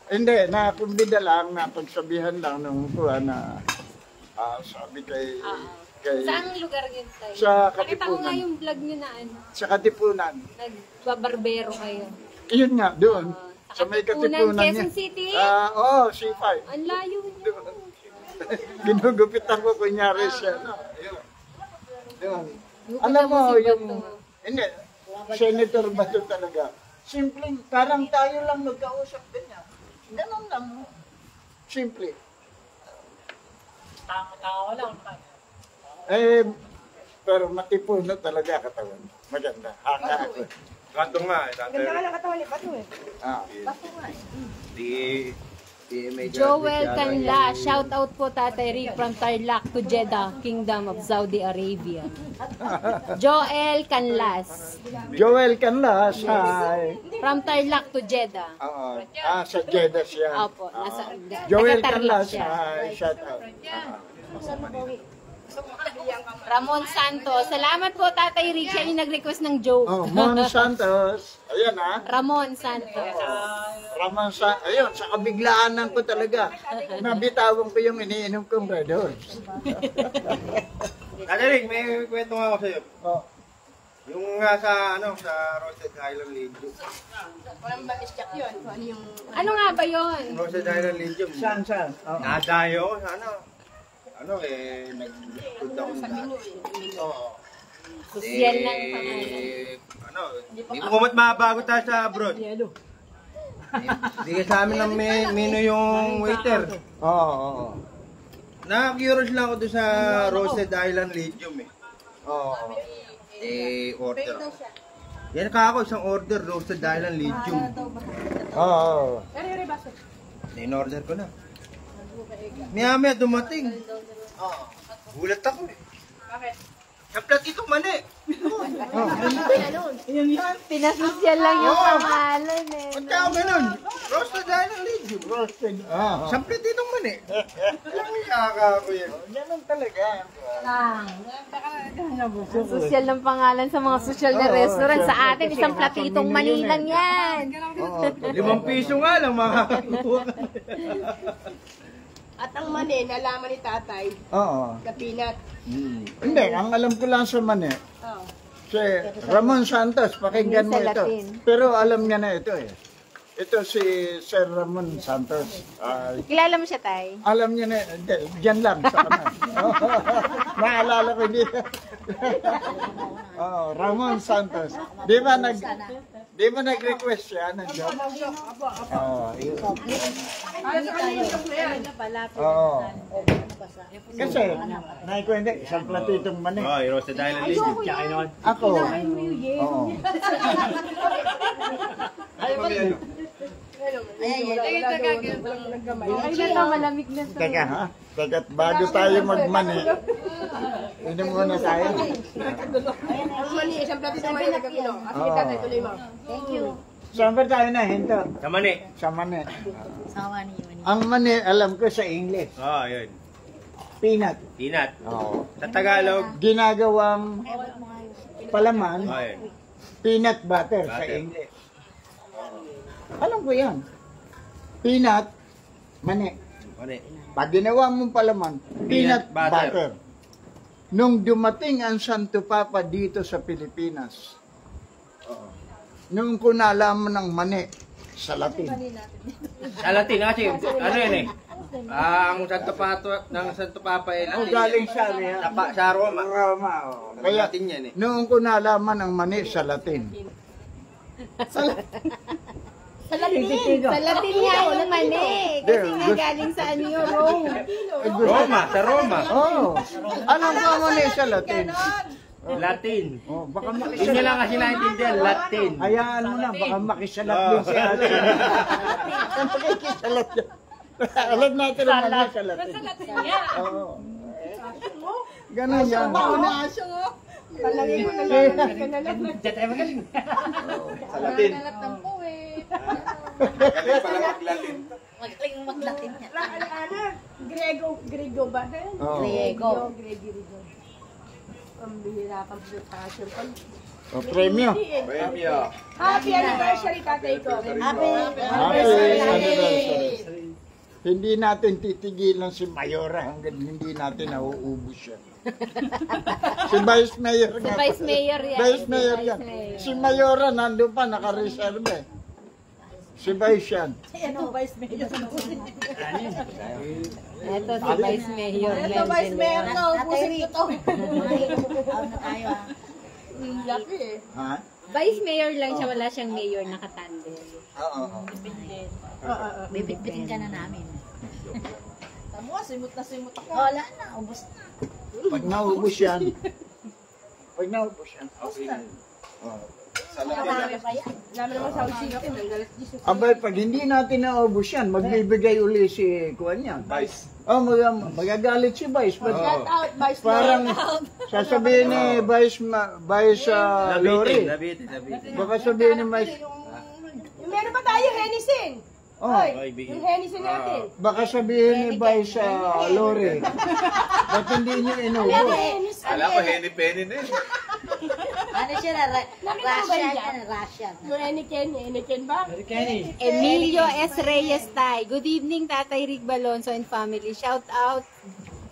hindi, nakumbida lang, napagsabihan lang nung kuha na sabi kay Saan lugar yun tayo? Sa Nakita ko nga Katipunan. yung vlog nyo na ano, Sa Katipunan. nagbabarbero kayo. Iyon nga, doon. Sa may Katipunan, Katipunan Quezon niya. City? Oo, C5. Ang layo nyo. Ginugupitan ko kunyari siya. No? Ayun. Doon. Gupitan Alam mo, si yung, Bato. hindi, Senator Bato talaga. Simpleng, parang tayo lang nagkausap din niya. Ganun lang. Simple. Tao lang. Pero matipuno talaga katawan. Maganda. Haka ako. Kanto nga, Ganda nga ng katawan ni Bato eh. Joel Canla, shout out po Tatay Rick from Tarlac to Jeddah, Kingdom of Saudi Arabia. Joel Canlas, Joel Canlas, hi. from Tarlac to Jeddah. Oo. Sa Jeddah siya. Opo, nasa Joel taga-Tarlac Canlas, siya. hi. Shout out. Ramon Santos, salamat po Tatay Rick, siya yung nag-request ng joke. Mon Santos. Ayan Ramon Santos. Ayun, sa kabiglaanan ko talaga. Nabitawan ko yung iniinom kong Red Horse. Ate Rick, may kwento nga ako sa'yo. Oh. Yung nga sa Roasted Island Legion. Ano nga ba yon? Roasted Island Legion. Saan? Nadayo, nag-food ako sa Oo. Social lang pangalan. Hindi ko ba't mabago tayo sa abroad? Hindi ka sa amin ng menu yung waiter. Oo. Na-curious lang ako doon sa Roasted Island Legion eh. Oo. Order ako. Yan ka ako, isang order, Roasted Island Legion. Oo. In-order ko na. Maya dumating. Gulat ako eh. Bakit? Sa platitong mani. Pinasosyal lang yung pangalan eh. Ba't ka ganun? Roasted Island Legion. Roasted. Sa platitong mani. Alam mo yaka ako yan. Ganun talaga. Sosyal ng pangalan sa mga sosyal na restaurant. Sa atin, isang platitong mani lang yan. 5 piso nga lang makakakuha ka. At ang mani, nalaman ni tatay, Oo. na peanut. Hindi, ang alam ko lang sa mani, si Ramon Santos, pakinggan mo Sa ito. Latin. Pero alam niya na ito eh. Ito si Sir Ramon Santos. Kilala mo siya, Tay? Alam niya na, hindi, dyan lang sa kanan. Naalala ko hindi. Ramon Santos. Di ba nag-request siya ng job? Kasi, naikwenta, isang platitong mani. Yung Roasted Island Legion. Ako. Oo. Ay, na to, malamig na to. Teka ha? Teka, bago tayo magmani, inom muna tayo. Ang mani, isang platitong mani na gagawin. Sige tatay, tuloy mo. Thank you. Saan ba tayo na hinto? Sa mani. Sa mani. Sawa niyo. Ang mani, alam ko sa English. Yun. Peanut. Peanut. Oo. Sa Tagalog. Ginagawang palaman, Yun. peanut butter sa Butter. English. Alam ko yan. Peanut, mani. Mani. Pag ginawa mong palaman, peanut Peanut butter. butter. Nung dumating ang Santo Papa dito sa Pilipinas, nung ko nalaman ng mani sa Latin. Sa Latin kasi, yan eh. Ang Santo Papa eh. O galing sa Ria. Sa Roma. Roma. Kaya Kaya, Latin yan eh. noong ko nalaman ang mani sa Latin. Sa Latin nga yung mani. Kasi nga galing sa ano yung Rome. Roma, sa Roma. Oh, anong pa mani sa Latin? Latin. Oh, baka Hindi makisalat. niya lang kasi naintindihan, Latin. Hayaan mo na, baka makisalat din si ate. Makikisalat yan. Alam natin ang makisalat. Oo. Ganun yan. Palagay ko na lang. Sa Latin. Nalatampo eh. Galing pala mag-Latin. Magaling maglatin niya. Grego ba? Oo. Griego. Grego. Ang bihira pang passion. O, premyo. Premyo. Happy anniversary, tatay ko. Happy Happy anniversary. Hindi natin titigilan si Mayora hanggang hindi natin nauubos yan. Si Vice Mayor Si nga. Vice Mayor yan. Vice Mayor yan. Si Mayora nandun pa, naka-reserve. Si Vice yan. Ano, Vice Mayor? Ito si Vice Mayor. Ito, Vice Mayor na. Ubusin ko to. na tayo ah. Laki eh. Ha? Vice Mayor lang siya, wala siyang mayor nakatandem. Oo. Bibitbitin ka na namin. Tamo, simot na simot ako. Wala na, ubos na. Pag naubos yan. Pag naubos yan. Oh. Sa Latin. Marami pa yan. Namin naman sa usika. Nanggalas Jesus. Abay, pag hindi natin naubos yan, magbibigay uli si Kuan yan. Vice. Oh, magagalit si Vice. But Shout out, Vice parang sasabihin ni Vice, Lori. Nabitin. Baka sabihin ni Vice, Yung meron pa tayo, Hennison. oh, Hoy, yung Hennison natin. baka sabihin ni Vice Lori, ba't hindi niyo inubos? Alam ko, Henny Penny na eh. Ano siya na? Russian yan, Russian. Yung Eniken ba? Emilio S. Reyes Tay. Good evening, Tatay Rick Balonso and family. Shout out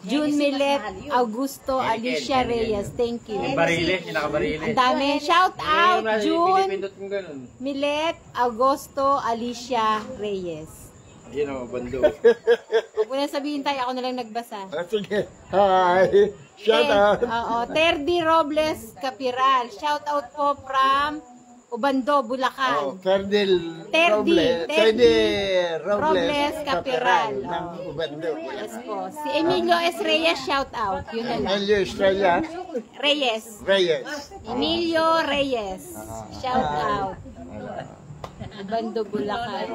June Milet, Augusto, Alicia Reyes. Thank you. Yung bariles, yung nakabariles. Ang dami. Shout out June Pinipindot kong ganun. Milet, Augusto, Alicia Reyes. Yun o, bando. Huwag mo na sabihin tayo, ako na lang nagbasa. Sige, hi, shout out. Oo, Terdy Robles Capiral. Shout out po from Ubando, Oh, Bulacan. Ferdil Terdy Robles Robles Capiral. ng Ubando. Yes po. Si Emilio S. Reyes, shout out. Yun na lang. Emilio Estrella Reyes. Reyes. Emilio Reyes. Shout out. Ubando, Bulacan.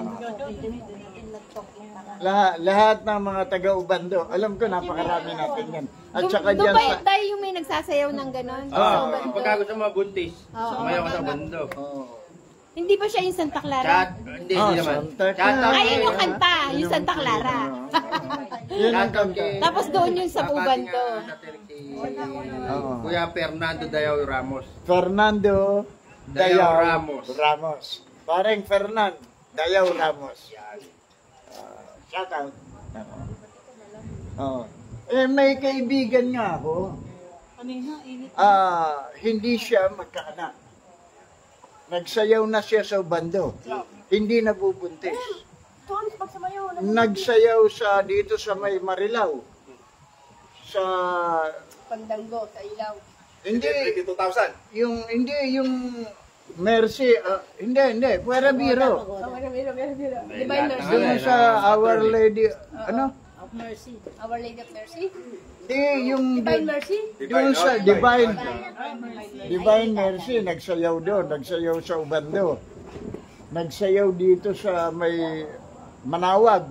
Lahat ng mga taga-Ubando, alam ko napakarami natin yan. At saka dyan Dubai sa... tayo yung may nagsasayaw ng ganon. Ah, Sa Ubando. pagka gusto mo buntis, sumayaw ka sa bando. Oh. Hindi ba siya yung Santa Chat, Clara? hindi naman. Santa Chat out. Clara. Ay, yun yung kanta. Yung Santa Clara. Yun ang Chat out kanta. kay... Tapos doon yun sa Ubando. Oo. Kuya Fernando Dayaw Ramos. Fernando Dayaw Dayaw Ramos. Ramos. Parang Fernand Dayaw Ramos. Shout out. Oh. May kaibigan nga ako. Hindi siya magkaanak. Nagsayaw na siya sa bando. Hindi nabubuntis. Tuwan, pag sumayaw. Nagsayaw sa dito sa may Marilao. Sa Pandanggo, sa ilaw. hindi 20,000. yung Mercy, hindi, Puera Biro. Meron. Divine Mercy. Doon sa Our Lady, ano? Of Mercy. Our Lady of Mercy. Hindi, yung Divine Mercy. doon sa Divine Mercy, nagsayaw doon, nagsayaw sa Ubando. Nagsayaw dito sa may Manawag.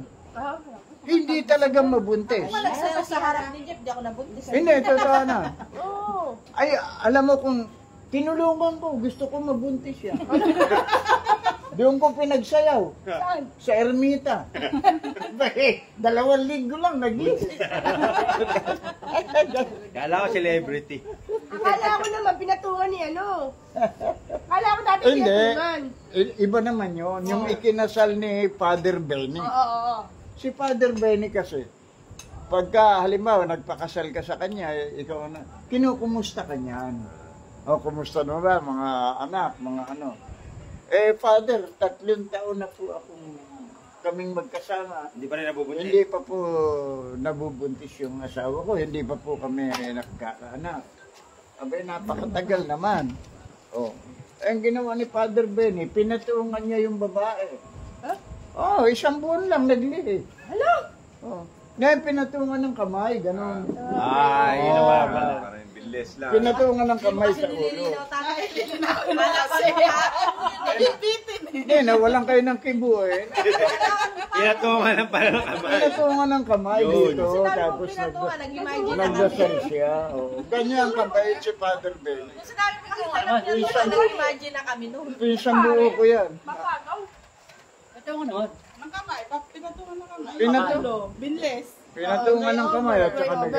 Hindi talaga mabuntis. Nagsayaw sa harap ni Jeff, di ako nabuntis. Hindi, totoo na. Oo. Ay, alam mo kung tinulungan ko, gusto ko mabuntis yan. Doon ko pinagsayaw. Saan? Sa Ermita. 2 linggo lang nag-live. Kala ko celebrity. Akala ko naman, pinatungan ni ano. Akala ko dati Hindi. pinatungan. Iba naman yun. Yung ikinasal ni Father Benny. Oo. Si Father Benny kasi, pagka halimbawa nagpakasal ka sa kanya, ikaw na, kinukumusta ka niyan. O, kumusta na ba mga anak, mga ano. Father, 3 taon na po kaming magkasama. Hindi pa rin nabubuntis. Hindi pa po nabubuntis yung asawa ko, hindi pa po kami nagkakaanak. Abay, napakatagal naman. Oh. Ang ginawa ni Father Benny, pinatungan niya yung babae. Oh, 1 buwan lang naglihi. Oh. Ngayon pinatungan ng kamay, ganun. Ay, yun naman pala. Less lang. Pinatungan ng kamay sa ulo. Hindi, nawalan kayo ng kibo eh. Pinatungan ng pala ng kamay. Pinatungan ng kamay Yun. dito, tapos nagdasal siya. Oh. Ganyan kamay si Father Ben. Nag-imagine na kami noon. Pinsang buo ko yan. Ito mo noon. Pinatungan ng kamay at saka nag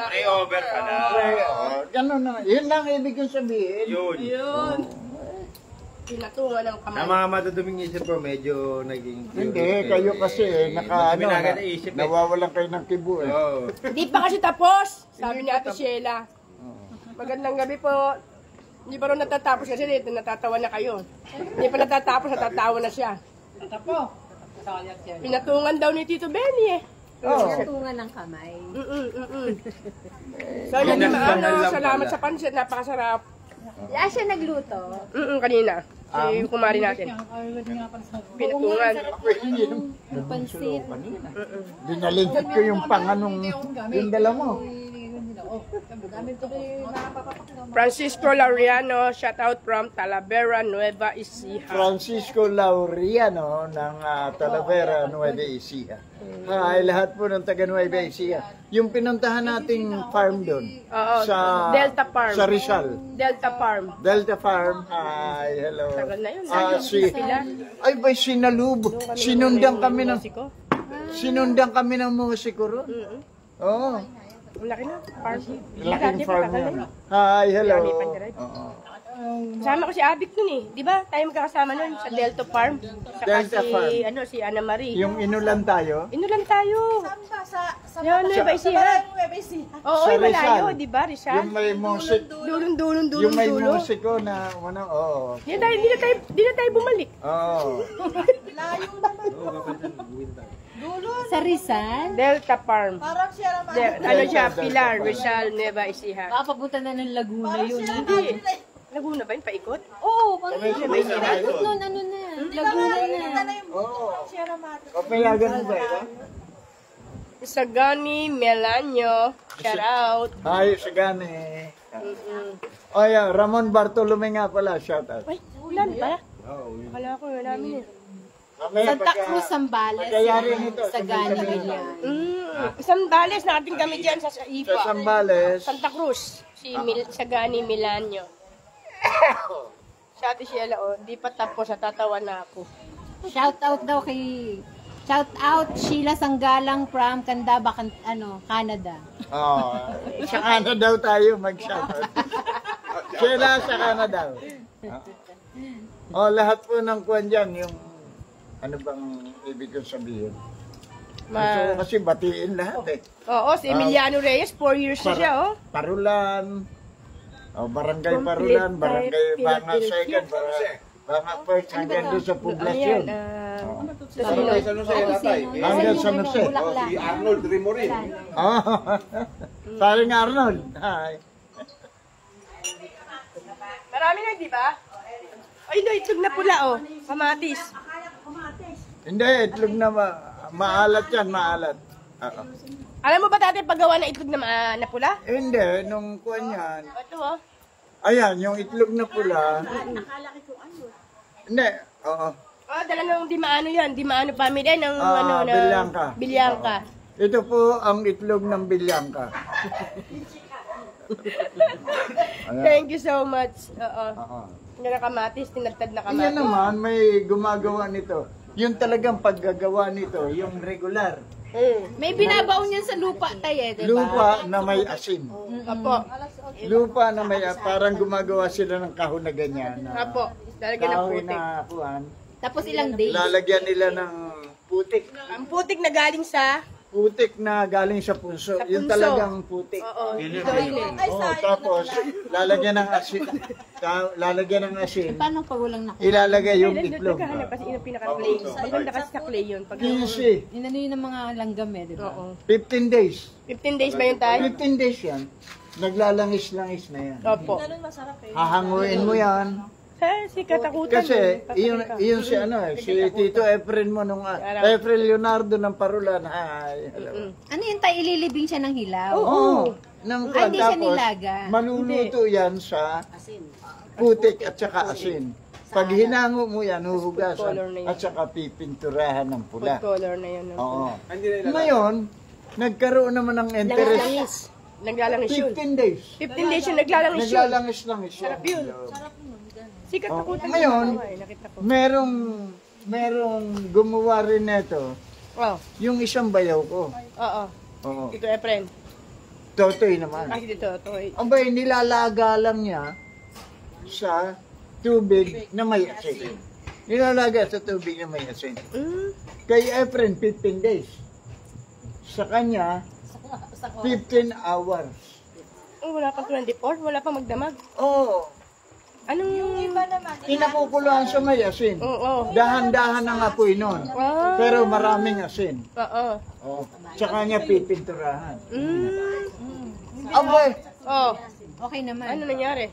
Pre-over pala. Ganun na. Yun lang ibig kong sabihin. Yun. Pinatungan ng kamay. Ang mga matutubing isip ko, medyo naging... Hindi, kayo kasi Madami na agad naisip eh. nawawalan kayo ng kibo eh. Oo. Hindi pa kasi tapos, sabi ni Ate Sheila. Magandang gabi po. Hindi pa rin natatapos kasi dito, natatawa na kayo. Hindi pa natatapos, natatawa na siya. Pinatungan daw ni Tito Benny eh. Oo. Pinatungan ng kamay. So, yun, Pinagdangal lang salamat pala. sa pansit, napakasarap. Siya nagluto. Kanina, si kumari natin. Pinatungan. Yung pansit. Dinaligid ko yung panganong yung dala mo. Francisco Laureano, shout out from Talavera, Nueva Ecija. Francisco Laureano ng Talavera, Nueva Ecija. Ay, lahat po ng taga Nueva Ecija. Yung pinuntahan nating farm doon. Oo, Sa Delta Farm. Sa Rizal. Delta Farm. Delta Farm. Hi, hello. Tagal na yun. Ay, bay, sinalub. Sinundan kami ng Mexico. sinundan kami ng musiko ron. Oo. Ang laki na. Farm. Laking Dati pa, farm tagal yan. na yun. Hi, hello. Dami pang drive. Oo. Kasama ko si Abik nun eh. Di ba? Tayo magkakasama nun sa Delta Farm. Saka Delta si, Farm. si Ana Marie. Yung inulan tayo. Inulan tayo. Sa Yan, Nueva Ecija. Oo, Sa malayo, Rizal. di ba, Rizal? Yung may musik. Dulong, Yung may dulo. musiko na, ano, oo. Hindi na tayo bumalik. Oo. Sa Rizal. Delta Farm. Parang siya naman. Ano siya, Pilar, Rizal, Nueva Ecija. Papunta na ng Laguna yun. Hindi. Laguna ba yun? Paikot? Oo, pang May sinay. ikot nun, ano na. Laguna na. Oo. Papayagan mo ba ito? Sagani Melanio. Shout out. Hi, Sagani. O yan, Ramon Bartolome nga pala, shout out. Ay, ulan ba? Akala ko yun namin eh. Santa Cruz, Zambales. Pagkayari nito. Sa Gani, ganyan. Isang dales natin kami dyan sa Sa IPA. Sambales. Santa Cruz. Sagani Melanio. Sa Ate Sheila, oh, di pa tapos, natatawa na ako. Shout out daw kay... Shout out Sheila Sanggalang from Candaba, Canada. Oo. Sa Canada daw tayo mag-shout out. Sila sa Canada. Lahat po ng kuwan dyan, yung ano bang ibig kong sabihin? Gusto ko kasi batiin lahat eh. Oo, si Emiliano Reyes, 4 years na siya, oh. Parulan. Barangay Complete Parulan, type barangay Banga Philadelphia. Second, Banga First, hanggang doon sa Ayan, poblasyon. Barangay San Jose, natay. Hanggang San Jose. Si Arnold Rimorin. Paring Arnold. Hi. Marami na, di ba? Ay, no, itlog na pula, oh. Kamatis. Hindi, itlog na maalat yan, maalat. Oo. Alam mo ba dati paggawa ng itlog na pula? Hindi, nung kuwan yan. Ito, oh. Ayan, yung itlog na pula. Hindi, oo. Oh, dala ng Dimaano yan. Dimaano family, ng Bilyangka. Bilyangka. Ito po ang itlog ng bilyangka. Thank you so much. Oo. Oo. Yung nakamatis, tinagtad na kamatis. Yan naman, may gumagawa nito. Yung talagang paggagawa nito, yung regular. May binabaon yan sa lupa tayo, di ba? Lupa na may asin. Apo. Lupa na may parang gumagawa sila ng kahon na ganyan. Apo. Lalagyan ng Kahoy putik. na kuwan. Tapos ilang days. Lalagyan nila ng putik. Ang putik na galing sa... Putik na galing sa punso. Sa Yung punso. talagang putik. Oo. Tapos lalagyan ng asin. Lalagyan ng asin. Paano pag walang naku? Ilalagay yung itlog. Naghahanap kasi yung pinaka-clay. Ilan kasi sa clay yun? Pag 15. Inano yun ng mga langgam eh, di ba? Oo. 15 days. 15 days ba yun tayo? 15 days yan. Naglalangis-langis na yan. Opo. Hahanguin mo yan. Si katakutan. Kasi, yun si si Tito Efren mo nung, Efren Leonardo ng Parulan. Ay, alam mo. Ano yun tayo, ililibing siya ng hilaw? Oo. Ay, hindi siya nilaga. Maluluto yan sa putik at saka asin. Pag hinango mo yan, huhugasan at saka pipinturahan ng pula. Food color na yun. Oo. Ngayon, nagkaroon naman ng interest. Naglalangis yun. 15 days. 15 days yun, naglalangis yun. Naglalangis-langis yun. Sarap yun. Si katakutan. Ngayon, nakita ko. merong gumawa rin nito, Oh, yung isang bayaw ko. oo. Oo. Ito, Efren. Totoy naman. Ay, dito, Toy. Abay, nilalaga lang niya sa tubig na may asin. Nilalaga sa tubig na may asin. Kay Efren, 15 days. Sa kanya, 15 hours. Oh, wala pang 24? Wala pang magdamag? Oo. Anong yung iba naman? Pinakukuluan sa may asin. Oo. Dahan-dahan ang apoy nun. Ah. Pero maraming asin. Oo. Oo. Sa kanya pipinturahan. Mm. Abay, Oh, Okay naman. ano nangyari?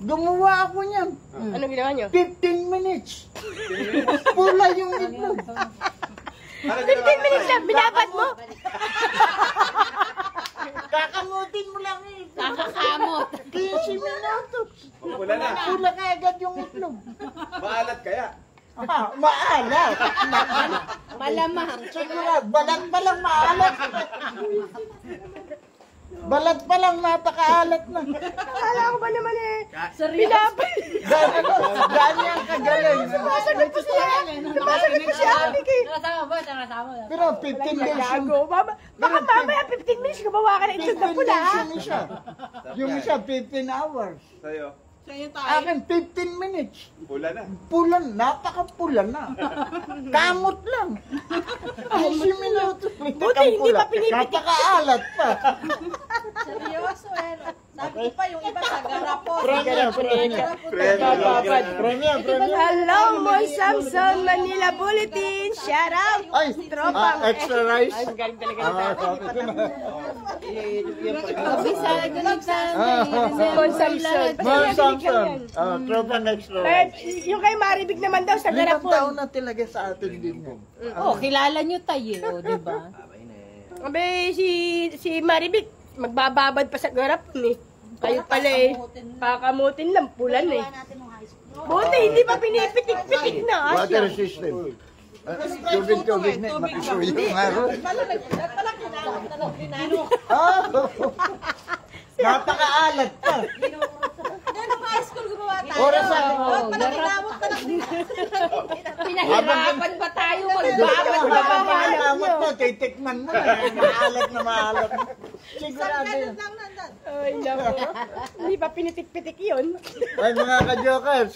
gumawa ako niyan. Anong ginawa nyo? 15 minutes. Pula yung itlog. 15 minutes lang, binabad mo? Kakamutin mo lang eh. Kakakamot. 15 minutos. Pula na. Pula ka agad yung itlog. Maalat kaya. Maalat. Malamang. Siguro, balat pa lang maalat. Balat pa lang napakaalat na. Akala ko ba naman binabad. Dami ang kagaling. Sumasagot ko si Abby kay. Pero 15 days yung... Gago, baka mamaya 15 minutes gumawa ka ng itlog na 15 pula. days yung isa. Yung isa 15 hours. Sa'yo. Akin 15 minutes. Pula na. Pula, napakapula na. Kamot lang. 15 minutos. Buti, hindi pa pinipitik. Napakaalat pa. Seryoso eh. Sabi ko pa yung iba sa garapon. Premia. Hello, Moy Samson, Manila Bulletin. Shout out. Ay, Tropang. extra rice. Ay, galing talaga Ah, nito. sabi ko na. Kabisado ni Mon Samson. Mon Samson. Tropang extra Kaya, rice. yung kay Maribig naman daw sa 5 taon garapon. na talaga sa atin din yan. Oh, kilala nyo tayo, di ba? Abe, si Maribig, magbababad pa sa garapon eh. Kayo pala eh, kakamutin lang, pulan eh. Buti, hindi pa pinipitik-pitik na. Water system. Tubig na, makisuyo yung araw. Napakaalat pa. Ganun ka high school gumawa tayo. Oras na. Panaginamot pa lang. Pinahirapan ba tayo Habang mo, titikman mo na. Maalat na maalat. Sigurado yun. Lang nandan. Ay, naku. Hindi pa pinitik-pitik yun. Ay mga ka-jokers,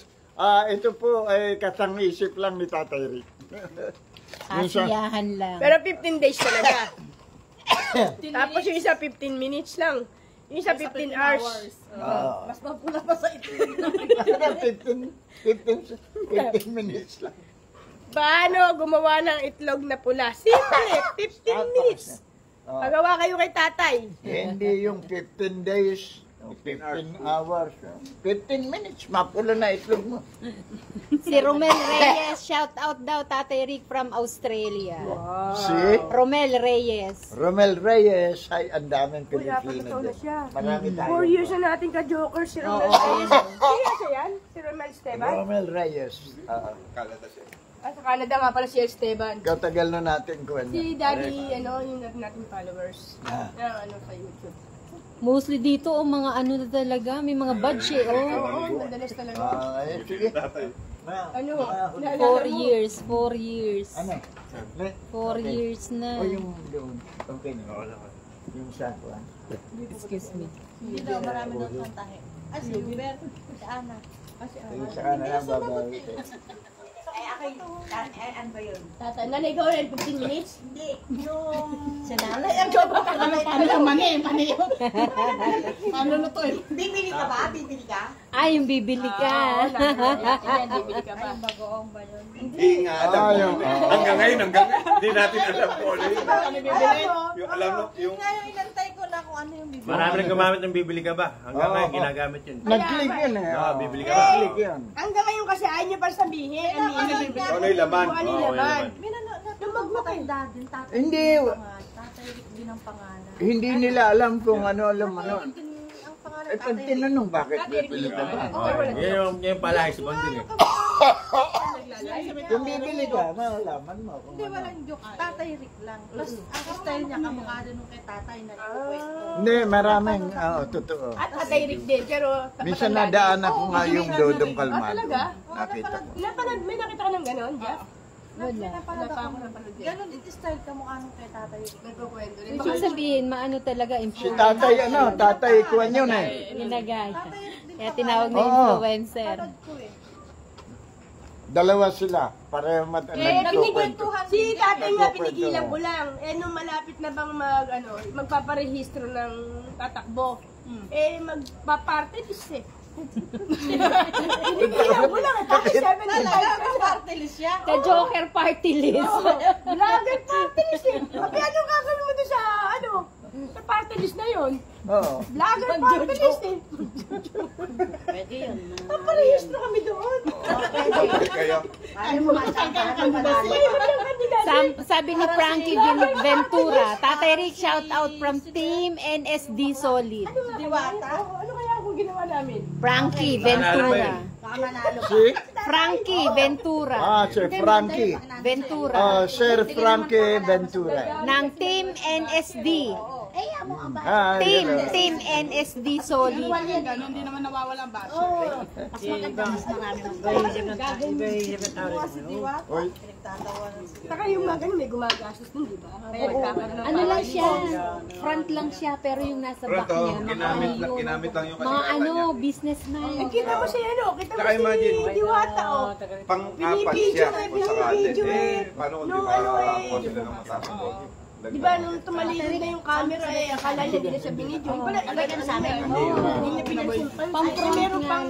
ito po ay kasang-isip lang ni Tatay Rick. Asiyahan lang. Pero 15 days talaga. Tapos yung isa 15 minutes lang. Yung isa 15 hours. Mas mapula pa sa ito. 15 minutes lang. Paano gumawa ng itlog na pula? Simple, 15 minutes. Pagawa kayo kay tatay. Hindi yung 15 days, 15 hours. 15 minutes, mapula na itlog mo. Si Romel Reyes, shout out daw Tatay Rick from Australia. Si Romel Reyes. Romel Reyes, ay ang daming Uy, apat na Pilipino taon na din. siya. Marami tayo. 4 years na natin ka-joker si Romel Reyes. Sino siya yan? Si Romel Esteban? Romel Reyes. Kalata siya. Sa Canada nga pala si Esteban. Katagal na natin kuwan Si Daddy, yung natin followers. Ah. Na sa YouTube. Mostly dito, mga ano na talaga, may mga badge eh. Oo, madalas talaga. Sige. Ano? 4 years, 4 years. Ano? 4 years na. O yung doon. Okay na. Yung sa kuwan. Excuse me. Hindi daw, marami daw kantahe. Si Hubert, si Ana. Yung sa kanila babawi. Ano ba yun? Tatay, nanay ikaw rin 15 minutes? Hindi, yung... Si nanay, ang jowa ka naman. Mani yun. Paano na to eh? Bibili ka ba? Bibili ka? Ay, yung bibili ka. Ayan, bibili ka pa. Bagoong ba yun? Hindi nga alam. Hanggang ngayon, hindi natin alam po. Yung alam mo, yung... Yung nga yung inantay ko na kung ano yung bibili. Marami rin gumamit ng bibili ka ba? Hanggang Oo. ngayon ginagamit yun. Nag-click yun eh. Oo, bibili ka ba? Nag-click yun. Hanggang ngayon kasi ayaw niyo pa sabihin. Aminin. Ano yung laman? Kung ano yung Oo, laman. yung Yung magmakay. Hindi. Tatay Rick din ang pangalan. Hindi nila alam kung ano alam ano. Ang pangalan Eh pag tinanong bakit bibili ka ba? Yun pala, isipon din eh. Kung bibili ka, malalaman mo kung Hindi, ano. walang joke. Tatay Rick lang. Plus, ang style niya, kamukha din nung kay tatay na nagpwesto. Hindi, maraming, totoo. At Tatay Rick din, pero... Minsan nadaan ako nga yung Dodong Ah, Kalmado. talaga? Nakita ko. May nakita ka ng gano'n, Jeff? Napanood ako. Ganon din style kamukha nung kay tatay Rick. Nagkukwento rin. Ibig sabihin, maano talaga, Si tatay, tatay Kuan yun eh. Nilagay. Kaya tinawag na Oo. influencer. Dalawa sila, pareho nagkukwento. Si tatay nga pinigilan ko lang. Nung malapit na bang magpaparehistro ng tatakbo, magpa-party list eh. Pinigilan ko lang. Tapos 70,000 Party list siya. The Joker party list. Vlogger party list eh. Sabi, ano gagawin mo doon sa sa party list na yun? Oo. Vlogger party list eh. Pwede yun. Paparehistro kami doon. Kayo. Ayaw mo matanggal ka manalo. Sabi ni Frankie Ventura, Tatay Rick, shout out from Team NSD Solid. Diwata. Ano kaya kung ginawa namin? Frankie Ventura. Baka manalo. Si? Frankie Ventura. Sir Frankie. Ventura. Sir Frankie Ventura. Ng Team NSD. Yun. Team NSD Solid. Ganon, hindi naman nawawala ang baso. Mas maganda mas marami ng Oy, Saka yung mga ganun, may gumagastos nun, di ba? Kaya nagkakaroon ng Ano lang party siya, list. front lang siya, pero yung nasa back Pero niya, ginamit lang yung mga kasikatan niya. businessman. Kita mo si kita mo Saka imagine, si Diwata, oh. Pang-apat Binibidyo siya eh, kung sakali. binibidyo eh. Paano kung di Nung ba ano eh. ako sila ng masasagot? Di ba nung tumalino na yung camera akala niya hindi na siya binidyo. Wala, iba na sa amin. Hindi niya pinagsimpan. Ay, meron pang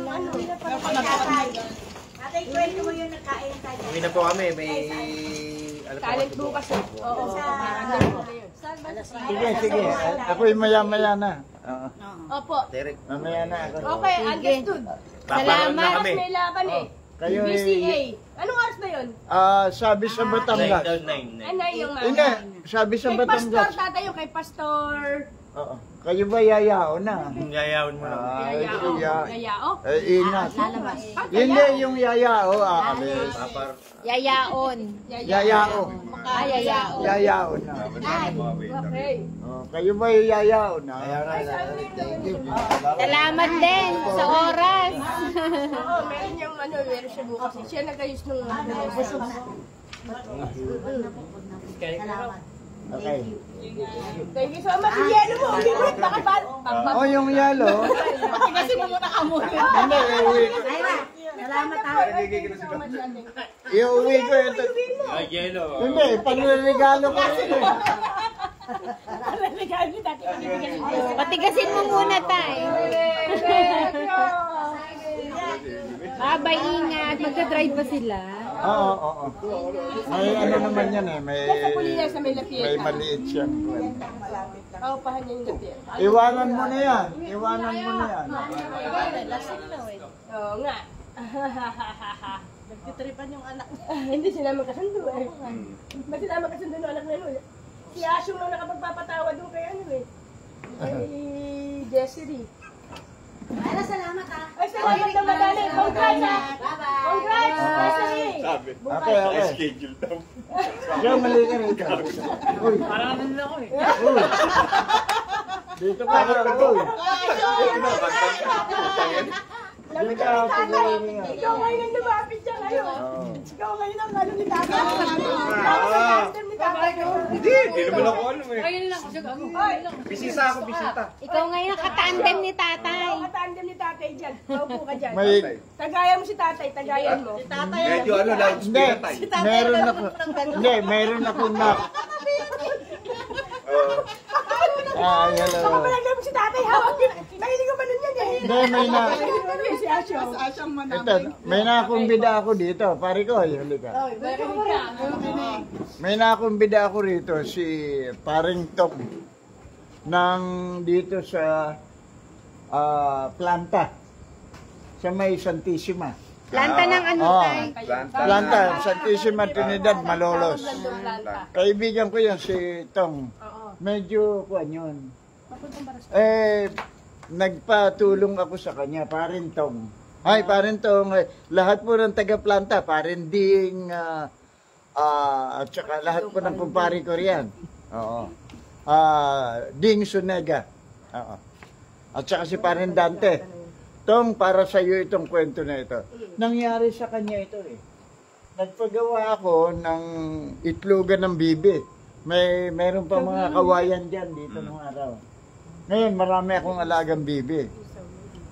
Tatay, kwento mo yung nagkain tayo. Uwi na po kami, may... talent bukas eh. Oo. sige. Ako'y maya-maya na. Oo. Opo. Derek, Mamaya na ako. Okay, understood. papanood na Oras kami. may laban eh. Kayo BCA. Anong oras na yun? sabi sa Batangas. 9. Ano yung Hindi, sabi sa Kay Pastor, Batangas. tatay yung kay Pastor. Oo. Kayo ba yayao na? Yayawin mo lang. Yayao. Ingat. Lalabas. Hindi yung yayao, aalis. Papar. Yayaon. Yayao. Yayaon. Yayao na. Okay. Kayo ba yayao na? Salamat din sa oras. Oo, meron yung meron siya bukas. Siya nag-ayos nung Okay. Thank you so much. Yelo mo, ulit baka ba? Yung yalo. Kasi mo muna ka muna. Hindi, iuwi ko. Salamat ha. Iuwi ko ito. Ay, yelo. Hindi, panregalo ko ito. Patigasin mo muna tayo. Bye, ingat. Magka-drive ba sila? Oo. May ano naman yan eh. May Sa Pulinas na may lapit. may maliit siyang. Oo, pahan niya yung lapit. Iwanan mo na yan. Iwanan mo na yan. Oo nga. Nagtitripan yung anak. Hindi sila magkasundo eh. Ba't sila magkasundo ng anak na yun? Si Asyong lang nakapagpapatawa doon kay kay Jessery. Ay, salamat ha. Ay, salamat na madali. Congrats ha. Congrats, Jessery. Sabi. Okay. Schedule daw. Diyan, mali ka rin. Uy. Parang na ako eh. Uy. Dito ka na. Uy. Dito ka Tatay, ikaw ngayon ang lumapit siya ngayon. Ikaw ngayon ang ni tatay. Ni tatay. Hindi naman ako alam eh. Hoy, Bisita ako, bisita. Ikaw ngayon katandem ni tatay. tandem ni tatay dyan. Paupo ka dyan. May, Tagayan mo si tatay, tagayan mo. Medyo hindi, loudspeaker tayo. meron ako na. Hello. Baka palagay mo si tatay, hawak yun. Nahilig ko ba nun yan eh? Hindi, Si Asyong. ito, may nakumbida ako dito. Pare ko, halika. May nakumbida ako rito, si Paring Tok. ng dito sa planta sa may Santissima. Planta ng ano, tay? Planta, Santissima Trinidad, Malolos. Kaibigan ko yan, si Tong. Medyo, kuwan yun. Nagpatulong ako sa kanya, parin Tong. Ay, parin Tong, lahat po ng taga-planta, parin Ding, at saka lahat po ng kumpari ko riyan. Oo. Ding Sunega. Oo. At saka si parin Dante. Tong, para sa iyo itong kwento na ito. Nangyari sa kanya ito eh. Nagpagawa ako ng itlogan ng bibi. Meron pa mga kawayan dyan dito nung araw. Ngayon, marami akong alagang bibi.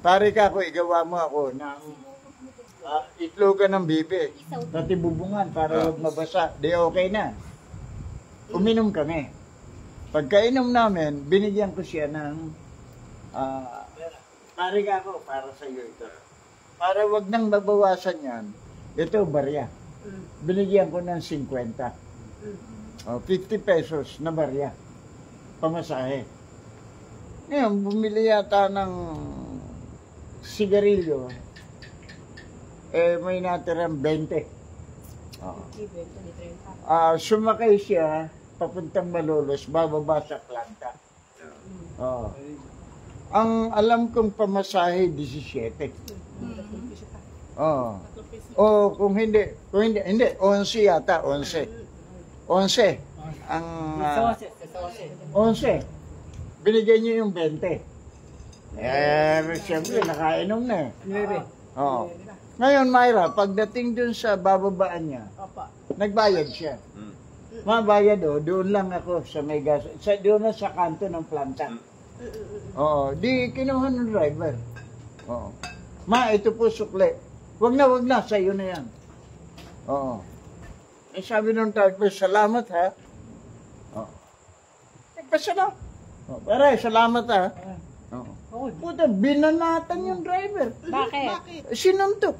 Pare ka ako, igawa mo ako ng itlogan ng bibi. Pati bubungan para huwag mabasa. Di okay na. Uminom kami. Pagkainom namin, binigyan ko siya ng pare ka ako, para sa iyo ito. Para wag nang mabawasan yan, ito barya. Binigyan ko ng 50. 50 pesos na barya. Pamasahe. Ngayon, bumili yata ng sigarilyo. May natirang 20. Sumakay siya, papuntang Malolos, bababa sa planta. Ang alam kong pamasahe, 17. Kung hindi, 11 yata, 11. 11. Ang 11. Binigay niyo yung 20. Siyempre, nakainom na eh. Ngayon, Myra, pagdating dun sa bababaan niya, nagbayad siya. Mabayad doon lang ako sa may gas. Doon na sa kanto ng planta. Di kinuha ng driver. Ma, ito po sukle. Wag na, sa'yo na yan. Sabi ng driver, salamat ha. Nagpasalamat. Pare, salamat ha. Puta, binanatan yung driver. Bakit? Sinuntok.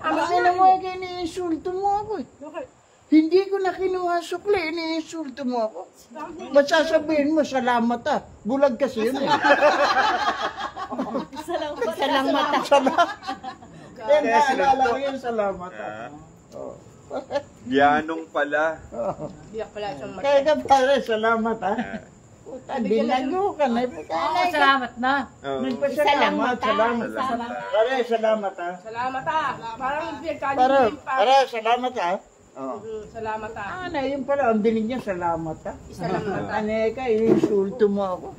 Ano mo, iniinsulto mo ako eh. Hindi ko na kinuha sukle, iniinsulto mo ako. Masasabihin mo, salamat ha. Bulag kasi yun eh. Salamat. Naalala ko yun, salamat ha. Yanong pala. Biyak pala siyang mata. Kaya ka pare, salamat ha. Puta, binago ka na. Salamat na. Nagpasalamat, salamat. Pare, salamat ha. Salamat ah. Parang pinagkanin pa. Pare, salamat ha. Salamat ah. Yun pala, ang dinig niya, salamat ha. Salamat ah. Ka, insulto mo ako.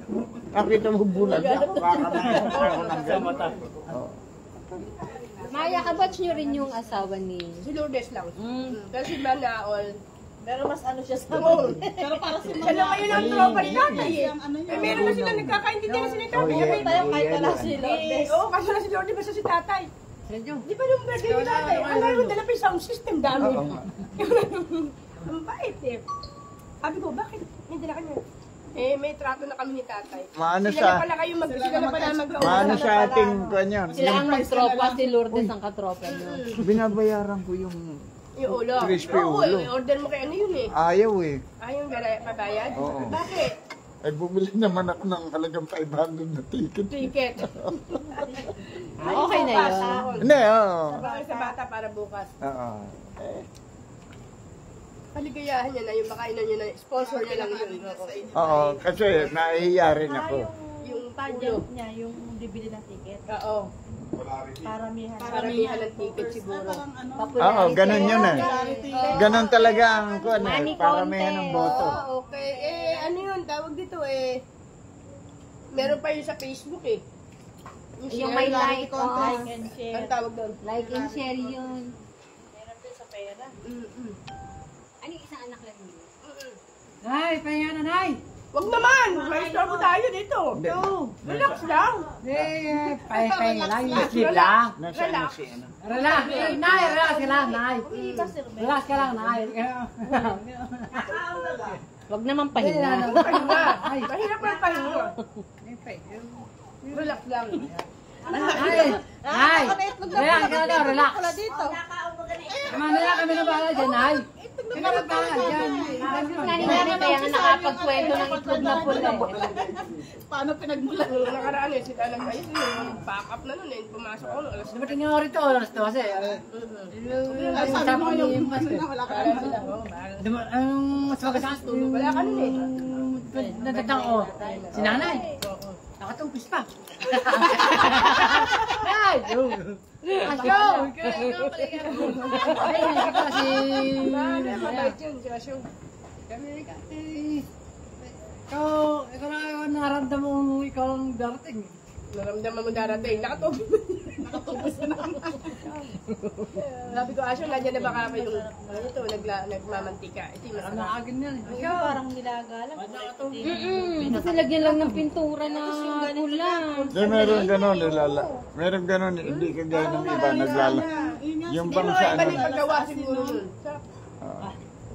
Nakita mo bulag ako, baka mayroon ako ng salamat ha. Maya, kabatch nyo rin yung asawa ni... Si Lourdes lang. Pero si Manaol, Pero mas ano siya sa pero para si Manaol. Alam kayo ng tropa ni tatay eh. Meron na sila nagkakaintindihan na sila ni tatay. kahit wala si Lourdes. Oo, kasi na si Lourdes basta si tatay. Di ba nung birthday ni tatay? Ang meron dala pa yung sound system dami. Ang bait eh. Sabi ko, bakit? Hindi na kanya. May trato na kami ni tatay. Maano Sila na pala kayo sila na pala mag-uusap. Maano sa ating kanyan? Sila ang magtropa, si Lourdes ang katropa nyo. Binabayaran ko yung ulo. crispy Oo, ulo. order mo kay ano yun eh. Ayaw eh. Ayaw mabayad? Oo. Bakit? Ay bumili naman ako ng halagang 500 na ticket. Ticket. Okay na yun. Hindi, oo. Sa bata para bukas. Oo. Paligayahan niya na yung makainan niya na sponsor niya lang yun. Oo, kasi nahihiya rin ako. Yung ulo. Pageant niya, yung bibili ng ticket. Oo. Paramihan. Paramihan ng ticket siguro. Oo, ganun yun eh. Ganun talaga ang kuwan eh. Money Paramihan ng boto. Okay. Ano yun? Tawag dito meron pa yun sa Facebook eh. Yung may like, Like and share. Ang tawag doon? like and share yun. Meron din sa pera. Ano yung isang anak lang yun? Nay, pahinga na, Nay! Wag naman! May store tayo dito. Relax lang. Pahinga lang, yung sleep lang. Nasaan na si ano? Relax, Nay, relax ka lang, Nay. Relax ka lang, Nay. Wag naman pahinga. Pahinga. Mahirap lang pahinga. Relax lang. Nay, relax ka lang, relax. Mamaya kami na bahala dyan, Nay. Kanina kaya nga nakapagkwento ng itlog na pula. Paano pinagmulan? Nung nakaraan eh, sila lang kayo, yung pack up na nun eh, pumasok ako, alas Dumating nga rito, alas 12. Ay, sabi mo yung wala ka Kala sila, oh, bahala. Ang mas magasangas tulog. Wala ka nun eh. Nadatang ko, si nanay. Nakatumpis pa. Ay! Asyo! Ay, nakita si... Mabait yun, si Asyo. Ikaw na naramdaman mo ikaw ang darating. Naramdaman mo darating, nakatubos. Nakatubos na naman. Sabi ko, Asyo, nandiyan na baka kayo ito, nagmamantika. Ito yung masarap. Naagin yan. Parang nilagalang. Kasi lagyan lang ng pintura na pula. Di, meron ganon, meron ganon, hindi ka gaya ng iba, naglala. Yung Hindi bang mo sa iba ano, yung paggawa siguro nun. Sarap.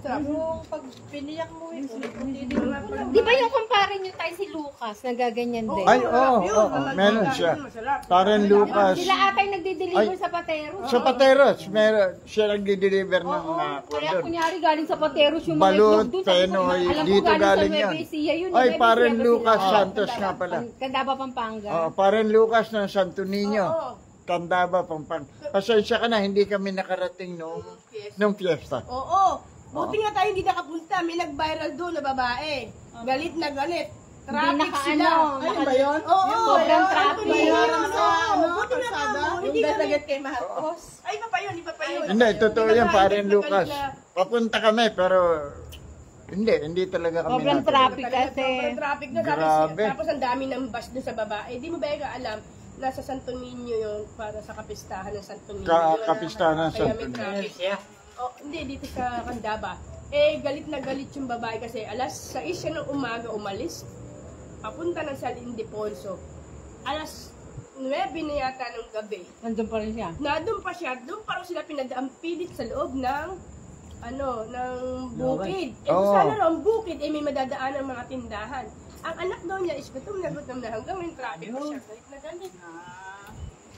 Sarap. Pag piniyak mo eh. Di ba yung kumpare nyo tayo si Lucas, nagaganyan din? ay, meron siya. Parang Lucas. Sila atay nagde-deliver sa Pateros. Sa Pateros, meron siya nagdi-deliver ng Kaya kondon. kunyari galing sa Pateros yung mga Balut, itlog dun. Penoy, Alam ko dito galing sa yan. Nueva Ecija yun. Ay, Nueva parang Ecija ba Lucas sila? Santos nga pala. Candaba, Pampanga. Parang Lucas ng Santo Niño. Candaba, Pampanga. Pasensya ka na, hindi kami nakarating nung fiesta. Oo. Buti nga tayo hindi nakapunta. May nag-viral doon na babae. Galit na galit. Traffic sila. Ayun ba yun? Oo. Sobrang traffic. Buti nga tamo. Hindi kami. kay Marcos. Ay, iba pa yun. Iba pa yun. Hindi, totoo yan, parang Galit na Lucas. galit na. Papunta kami, pero hindi talaga kami Sobrang nakarating. traffic Talaga, kasi. sobrang traffic na. Grabe. Tapos ang dami ng bus doon sa babae. Di mo ba yung alam? Nasa Santo Niño yung para sa kapistahan ng Santo Niño. Kapistahan ng Kaya Santo may Niño. traffic. Oh, hindi, dito sa Candaba. Eh, galit na galit yung babae kasi alas 6 siya ng umaga umalis. Papunta ng San Ildefonso. Alas 9 na yata ng gabi. Nandun pa rin siya. Doon pa siya, doon pa rin sila pinadaan pilit sa loob ng ng bukid. Eh, Oo. sana raw ang bukid, eh may madadaan ng mga tindahan. Ang anak daw niya is gutom na hanggang may traffic pa siya. Galit na galit.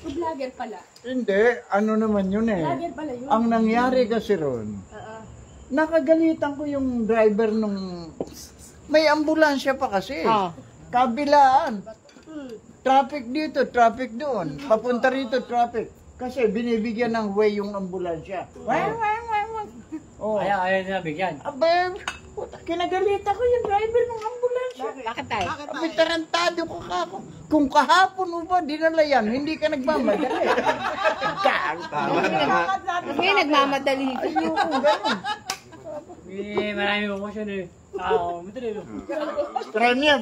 Vlogger pala. Hindi, ano naman yun eh. Vlogger pala yun. Ang nangyari kasi ron, nakagalitan ko yung driver nung... May ambulansya pa kasi. Kabilaan. Traffic dito, traffic doon. Papunta rito, traffic. Kasi binibigyan ng way yung ambulansya. Oh. Ayaw nila bigyan. Abay, kinagalitan ko yung driver ng ambulansya. Bakit tayo? Abay, tarantado ko kako. Kung kahapon mo ba, dinala yan, hindi ka nagmamadali. Tapos ngayon nagmamadali. Ayoko, ganun. Marami promotion eh. Madali. Premium.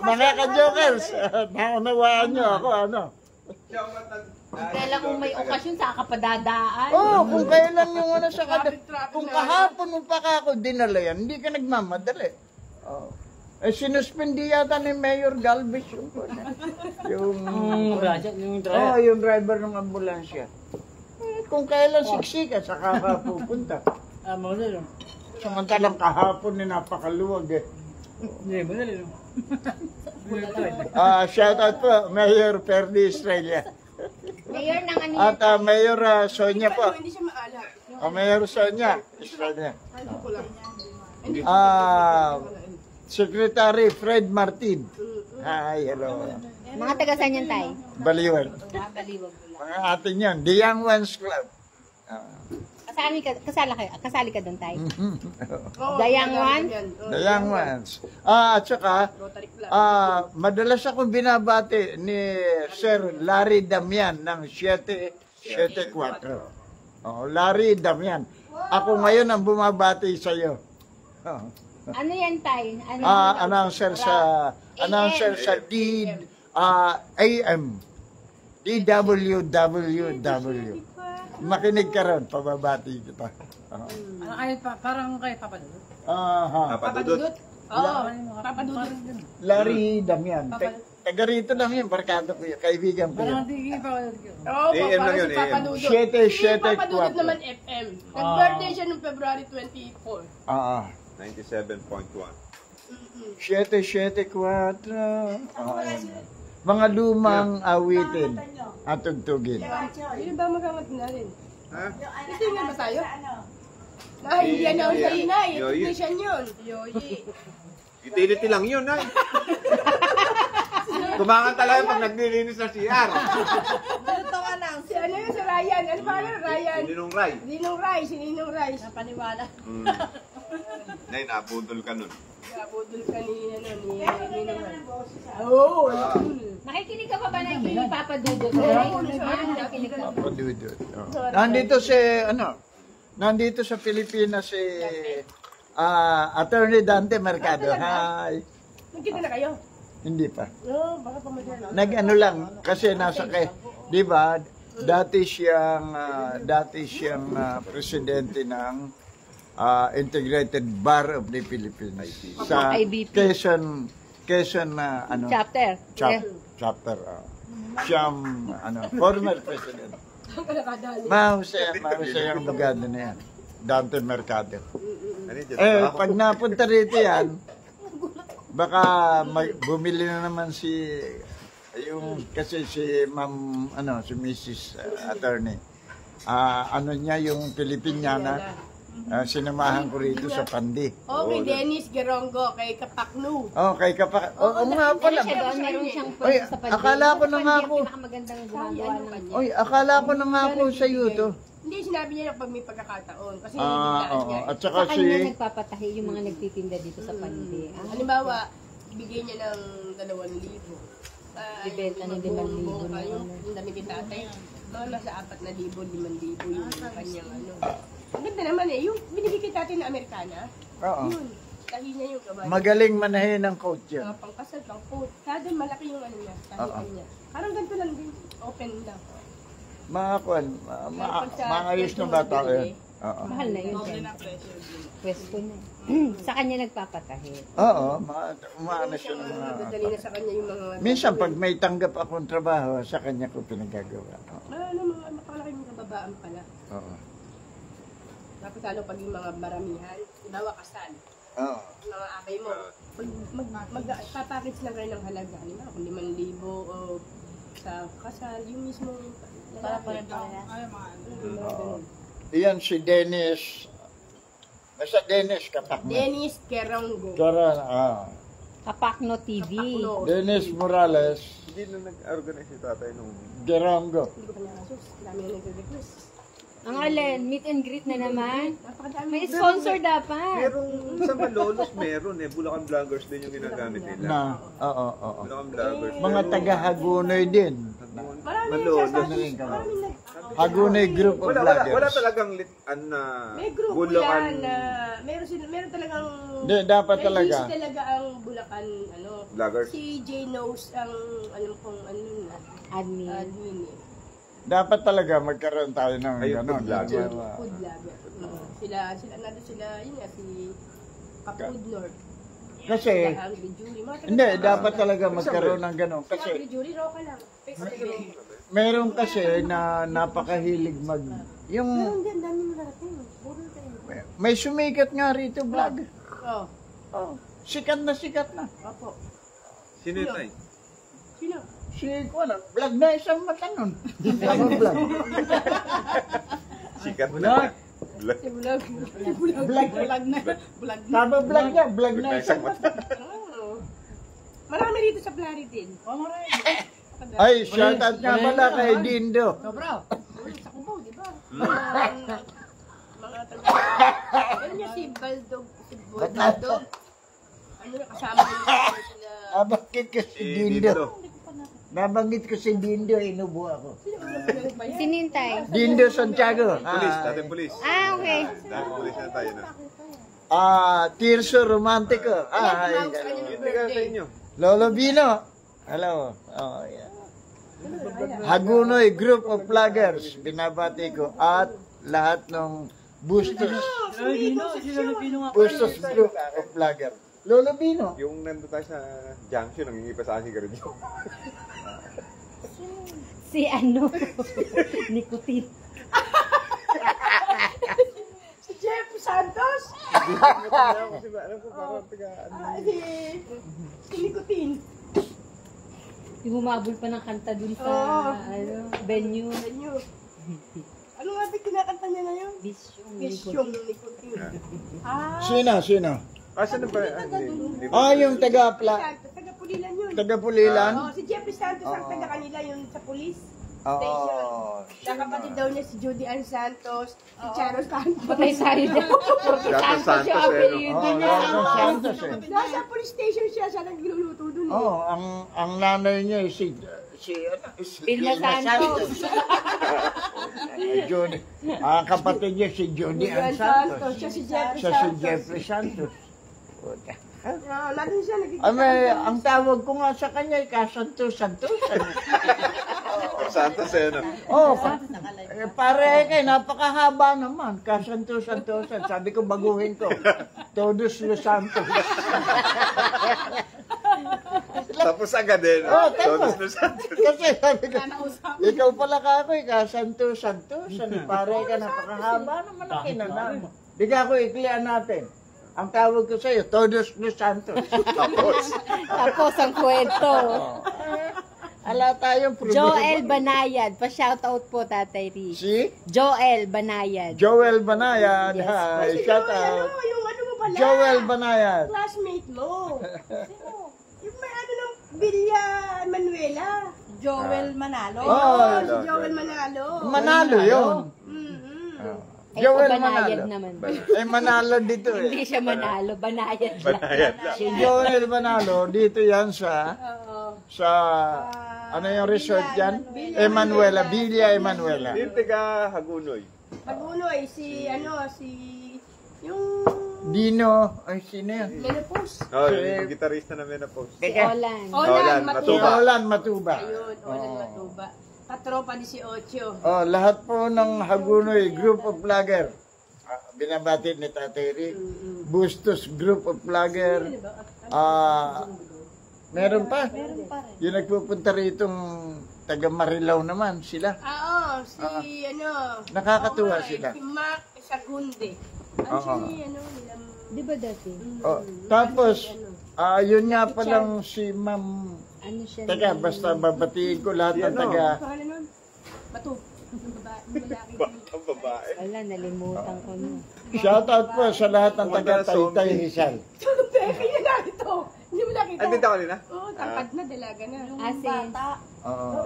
Mga ka-jokers, naunawaan nyo ako, ano? Kailan kung may okasyon sa kapadadaan. Kung kailan yung ano sa kung kahapon mo pa ako dinala yan, hindi ka nagmamadali. Sinuspindi yata ni Mayor Galvez yung driver. yung driver ng ambulansya. Kung kailan siksika, saka ka pupunta. Madali. Samantalang kahapon ni napakaluwag eh. Hindi, madali. Shout out po, Mayor Perdi Estrella. Mayor ng ano At Mayor Sonia po. Hindi siya maalat. Mayor Sonia Estrella. Ano ko lang. Secretary Fred Martin. Hi, hello. Mga taga saan yan tayo? Baliwan. Baliwag. Mga atin yan. The Young Ones Club. Kasali ka doon tayo? Oo, The Young One? The Young Ones. At saka, Rotary Club. madalas akong binabati ni Sir Larry Damian ng 774. Larry Damian. Ako ngayon ang bumabati sa iyo. Ano yan tayo? Announcer sa AM. DWWW. Makinig ka ron, pababati kita. Parang kay Papadudot. Papadudot. Oo, papadudot. Larry Damian. Taga rito lang yun, barkado ko yun, kaibigan ko yun. Parang hindi Papadudot. Oo, AM lang yun, si AM. Papadudot. 774. Si Papadudot naman FM. Nag-birthday siya noong February 24. 97.1. 774. Mga lumang awitin at tugtugin. Yun ba magamat na rin? Ha? Ito yung ba tayo? Hindi announce sa inay. Yoyi. Technician yun. Utility lang yun, ay. Kumakanta lang pag naglilinis sa CR. Si ano yun, si Ryan. Ano ba Ryan? Ninong Ray. Ninong Rai, si Ninong Rai. Napaniwala. Nay, naputol ka nun. Kabudol kanina nun, ni Ninong Rai. Oo. Nakikinig ka pa ba na kay Papa Dudut? Nakikinig ka. Nandito sa Pilipinas si Attorney Dante Mercado. Hi. Nagkita na kayo? Hindi pa. Oo, baka pamadyan. Nag-ano lang kasi nasa di ba? Dati siyang presidente ng Integrated Bar of the Philippines sa IBP. Quezon ano Chapter. chapter. Siyang former president. Mahusay ang abogado na yan. Dante Mercado. Pag napunta rito yan, baka bumili na naman kasi si Ma'am, si Mrs. Attorney. Niya yung Pilipiniana, sinamahan ko rito sa Pandi. Okay, Dennis Gerongo, kay Kapakno. Kay Kapak. Nga pala. Meron siyang Oy, pwesto sa Pandi. akala ko na nga ako. Pinakamagandang gumagawa ng kanya. Oy, akala ko na nga ako sa iyo to. Hindi, sinabi niya lang pag may pagkakataon. Kasi Oo. niya. At saka Sa kanya nagpapatahi yung mga nagtitinda dito sa Pandi. Halimbawa, bigay niya ng 2,000. Ibenta ng 5,000 na Yung dami kay tatay. Mga nasa 4,000, 5,000 yung kanyang Ang ganda naman yung binibigay kay tatay na Amerikana. Oo. Yun, tahi niya yung kabayo. Magaling manahin ng coach yan. Mga pangkasal, pang-coat. Kada malaki yung niya, tahian niya. Parang ganito lang din, open lang. Maayos na bata yan. Oo. Mahal na yun. Pwesto niya. Sa kanya nagpapatahi. Oo, umaano siya ng mga... Dadali na sa kanya yung mga... Minsan pag may tanggap akong trabaho, sa kanya ko pinagagawa. mga napakalaking kababaan pala. Oo. Tapos pag yung mga baramihan, ibawa kasal. Oo. Mga abay mo, magpapackage lang kayo ng halaga. Kung 5,000 o sa kasal, yung mismo lalaki. Iyan si Dennis. Basta Dennis Kapak. Dennis Gerongo. Kapakno TV. Dennis Morales. Hindi na nag-organize si tatay nung... Gerongo. Hindi ko pa nakasus. Dami na nag-request. Ang alin, meet and greet na naman. Napakadami. May sponsor dapat. Merong sa Malolos meron Bulacan Vloggers din yung ginagamit nila. Oo. Bulacan Vloggers. Mga taga-Hagunoy din. Malolos. Hagunoy Group of Wala Vloggers. talagang May grupo Bulacan. yan na meron talagang Hindi, dapat may talaga. list talaga ang Bulacan Vloggers. Si J knows ang alam kong Admin. admin Dapat talaga magkaroon tayo ng Ayun, gano'n. food vlogger. food vlogger. Sila yun nga si Kapud North. Kasi, Angry Jury. hindi, dapat talaga magkaroon ng gano'n. Kasi, Angry Jury, roka lang. meron kasi na napakahilig yung, Meron din, dami mo narating. Puro tayo. may sumikat nga rito vlog. Oh, Sikat na. opo. Sino yun ay? Sino? Si Kuala, vlog na isang mata nun. Ako vlog. Sikat na. Si Bulag. Vlog na. Tama vlog niya, vlog na isang mata. Oh. Marami rito sa Plaridel. Ay, shoutout nga pala kay Dindo. Sa Cubao, di ba? Mga taga... Ano niya si Baldog? Si Baldog? Ano na kasama niya sila? Nabanggit ko si Dindo. Nabanggit ko si Dindo, inubo ako. Sinintay. Dindo Santiago. Pulis, dating pulis. Okay. Dating pulis na tayo na. Tirso Romantico. Hindi ka sa inyo. Lolo Bino. Hello. Yeah. Hagunoy Group of Vloggers. Binabati ko. At lahat ng Bustos Group of Vloggers. Lolo Bino. Yung nandun tayo sa junction, nangingipa sa akin si Garillo. Si Nicotine. Si Jeff Santos? Alam ko parang Si Nicotine. Yung humabol pa ng kanta dun sa venue. Ano nga ba kinakanta niya na yun? Bisyong nikotin. Sino? Asan na ba? Hindi ba? Ah, yung taga-pla... Taga-pulilan yun. Taga-pulilan? Oh, si Jeffrey Santos ang taga kanila yun sa police Oo. station. Nakapatid daw niya si Judy Ann Santos, si Charo Santos. Patay sari daw. Gato Santos eh, no? Santos eh. Nasa police station siya nagluluto dun eh. Oo, ang nanay niya si Vilma Santos. Judy. Ang kapatid niya si Judy Ann Santos. Siya si Jeffrey Siya si Santos. Jeffrey Santos. Natin siya nagkikita. Ang tawag ko nga sa kanya ay kasantos-santosan. Santos eh, no? Oh, pare kay napakahaba naman. Kasantos-santosan. Sabi ko baguhin ko. Todos los Santos. Tapos agad eh, no? Oh, tapos. Todos na Santos. Kasi sabi ko, ikaw pala ka ako eh, kasantos-santosan. Pare ka, napakahaba naman ang kinanam. Di ka ako iklian natin. Ang tawag ko sa'yo, Todos los Santos. Tapos ang kwento. Ala tayong Joel Banayad. Pa-shoutout po, Tatay Rick. Si Joel Banayad. Joel Banayad. Yes. Hi, Si shout Joel, out. yung ano mo pala. Joel Banayad. Classmate mo. Yung may ano ng Villa Manuela. Joel Manalo. Oh, Si Joel Manalo. Manalo yun. Ay, Joel Banayad Manalo. naman. Eh, Manalo dito Hindi eh. siya Manalo. Banayad lang. Banayad lang. Si Joel Manalo, dito yan sa ano yung resort yan? Emanuela, Villa Emanuela. Yung taga Hagunoy. Magunoy, si yung Dino, ay sino yan? menopause. Oh, yung gitarista na Menopause. Si Olan. Olan, Si Matuba. Olan Matuba. Ayun, Olan Matuba. Katropa ni si Ocho. Oh, lahat po ng Hagunoy group of vlogger. Binabati ni Tatay Rick. Bustos group of vlogger. Meron pa. Yung nagpupunta ritong taga Marilao naman sila. Si Nakakatuwa sila. Si Mark Sagunde. Actually, nila. Di ba dati? Oh, tapos, yun nga palang si Ma'am. Ano siya? Teka, basta babatiin ko lahat ng taga. Pangalan nun? Batu. Lalaki. Ang babae. Wala, nalimutan ko na. Shoutout po sa lahat ng taga Taytay Rizal. Kaya na ito. Hindi mo nakita. Andito ka nila? Oo, tangkad na, dalaga na. Asin. Oo.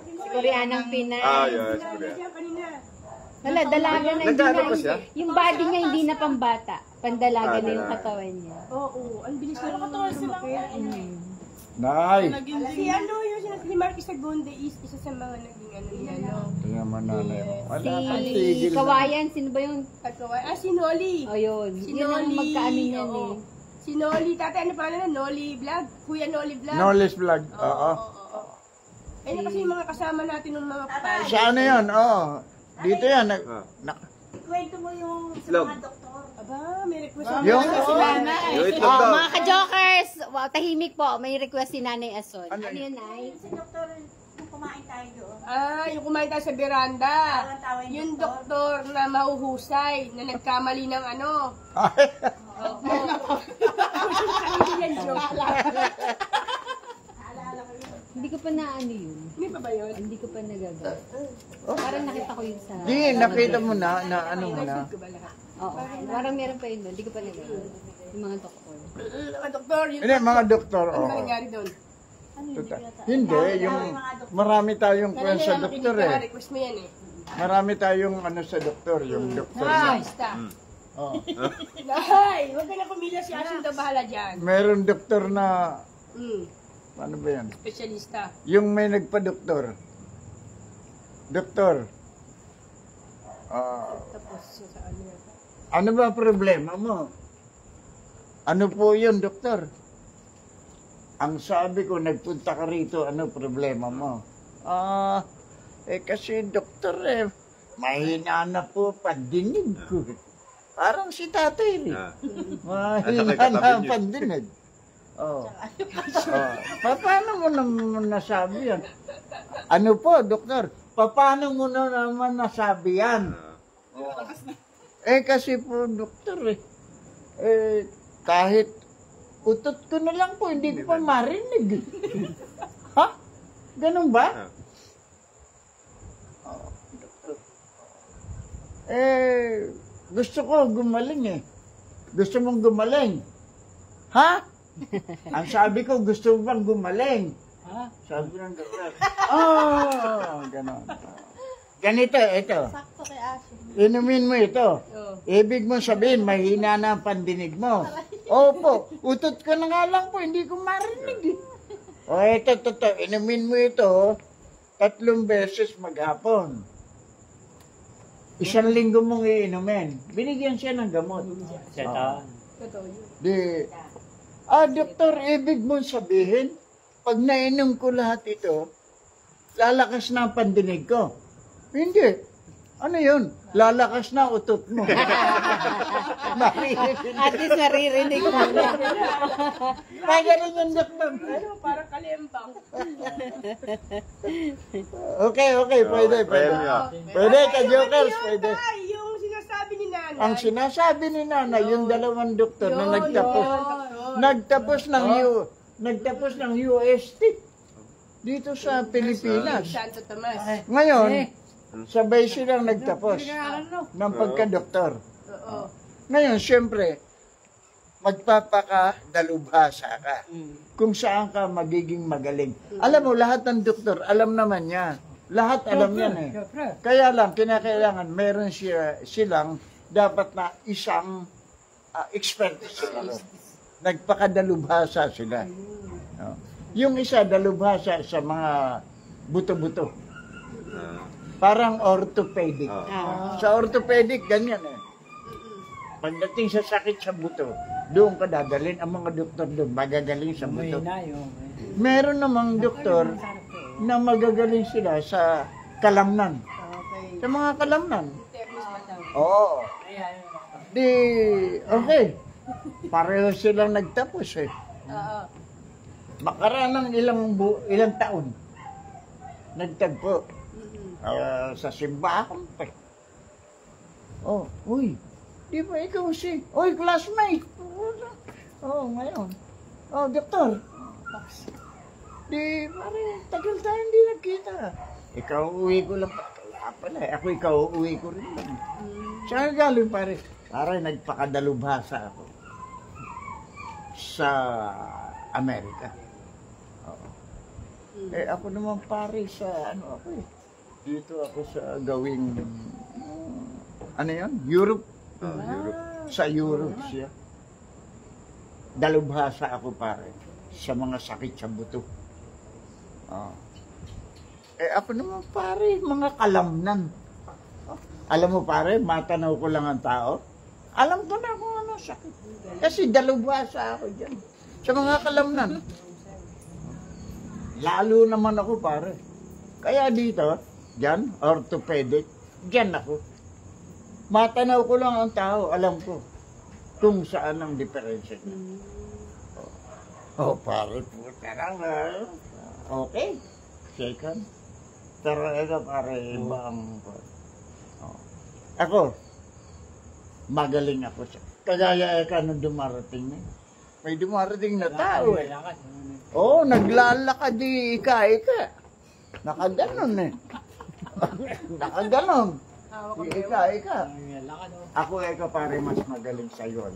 Si Koreanang Pinay. Yes. Siya kanina. Wala, dalaga na. Hindi Nagkano na. pa siya? Yung body niya hindi na pambata. Pandalaga na yung katawan niya. Oo, ang bilis na lumaki. Nay. Si si Marquis Sagunde is isa sa mga naging niya, Tingnan mo nanay mo. Wala kang Si tigil. Kawayan, sino ba yung? si Noli. O yun. Si Yun ang Noli. magkaano niyan oo. eh. Si Noli, tatay, ano pa na? Noli Vlog? Kuya Noli Vlog? Knowledge vlog. Oo. Ayun kasi yung mga kasama natin ng mga pal. Sa ano yun? Oo. Dito yan. Ikwento mo yung sa Vlog. mga doktor. Aba, may request Yung Yung itlog daw. Mga ka-jokers, wow, tahimik po. May request si Nanay Ason. Ano yun, Nay? Si doktor, kung kumain tayo doon. yung kumain tayo sa veranda. Yung doktor na mahuhusay, na nagkamali ng ano. Yan, joke lang. Hindi ko pa na ano yun. Hindi pa ba yun? Hindi ko pa nagagawa. Parang nakita ko yun sa... Di, nakita mo na ano mo na. Ko ba lahat? Oo. Parang meron pa yun doon. Hindi ko pa nagagawa. Yung mga doktor. Mga doktor, yung... Hindi, mga doktor. Ano Oo. ba nangyari doon? Hindi, yung marami tayong kwan sa doktor eh. Request mo yan eh. Marami tayong ano sa doktor, yung doktor na. Basta. Oo. Nay, huwag ka na pumila si Asin daw bahala dyan. Meron doktor na, Mm, ano ba yan? specialista. Yung may nagpa-doktor. Doktor. Tapos sa ano yan. Ano ba problema mo? Ano po yun, doktor? Ang sabi ko, nagpunta ka rito, ano problema mo? Kasi doktor mahina na po pandinig ko. Parang si tatay rin. Mahina na pandinig. Paano mo naman nasabi yan? Ano po, doktor? Paano mo na naman nasabi yan? Kasi po, doktor kahit utot ko na lang po, hindi ko pa marinig. Ha? Ganun ba? Gusto ko gumaling eh. Gusto mong gumaling? Ha? Ang sabi ko, gusto mo bang gumaling? Ha? Sabi ng doktor. Oh, ganon. Ganito, ito. Sakto kay Ashley. Inumin mo ito. Ibig mo sabihin, mahina na ang pandinig mo. Opo, utot ko na nga lang po, hindi ko marinig eh. O ito, inumin mo ito 3 beses maghapon. 1 linggo mong iinumin. Binigyan siya ng gamot. Doktor, ibig mong sabihin, pag nainom ko lahat ito, lalakas na ang pandinig ko. Hindi. Ano yun? Lalakas na utot mo. At least naririnig mo na. Magaling yung doktor. Parang kalembang. Okay, pwede. Pwede, ka-jokers, pwede. Yung sinasabi ni nanay. Ang sinasabi ni nanay, yung 2 doktor na nagtapos ng UST dito sa Pilipinas. Santo Tomas. Ngayon, sabay silang nagtapos ng pagka-doktor. Ngayon, siyempre, magpapakadalubhasa ka kung saan ka magiging magaling. Alam mo, lahat ng doktor, alam naman niya. Lahat alam yan eh. Kaya lang, kinakailangan, meron silang dapat na isang expert sila. Nagpakadalubhasa sila. Yung isa, dalubhasa sa mga buto-buto. Parang orthopedic. Sa orthopedic, ganyan eh. Pagdating sa sakit sa buto, doon ka dadalhin. Ang mga doktor doon, magagaling sa buto. Meron namang doktor na magagaling sila sa kalamnan. Sa mga kalamnan. Oo. Okay. Pareho silang nagtapos eh. Makaraan ng ilang taon. Nagtagpo. Sa simbahan pa. Di ba ikaw classmate? Ngayon. Doktor. Pare, tagal tayo hindi nagkita. Ikaw uwi ko lang. Wala pala. Ako ikaw uwi ko rin lang. Saan galing pare? Pare, nagpakadalubhasa ako. Sa Amerika. Ako naman pare sa ako eh. Dito ako sa gawing Europe. Sa Europe siya. Dalubhasa ako pare sa mga sakit sa buto. Ako naman pare, mga kalamnan. Alam mo pare, matanaw ko lang ang tao. Alam ko na kung ano sakit. Kasi dalubhasa ako dyan. Sa mga kalamnan. Lalo naman ako pare. Kaya dito, dyan, orthopedic, dyan ako. Matanaw ko lang ang tao, alam ko kung saan ang diferensya niya. Pare, puta lang. Okay, second. Pero ito pare, iba ang... Ako, magaling ako siya. Kagaya ka nung dumarating na. May dumarating na tao eh. Naglalakad di ika. Nakaganon eh. Nakaganon. Ika. Ako pare, mas magaling sa'yo.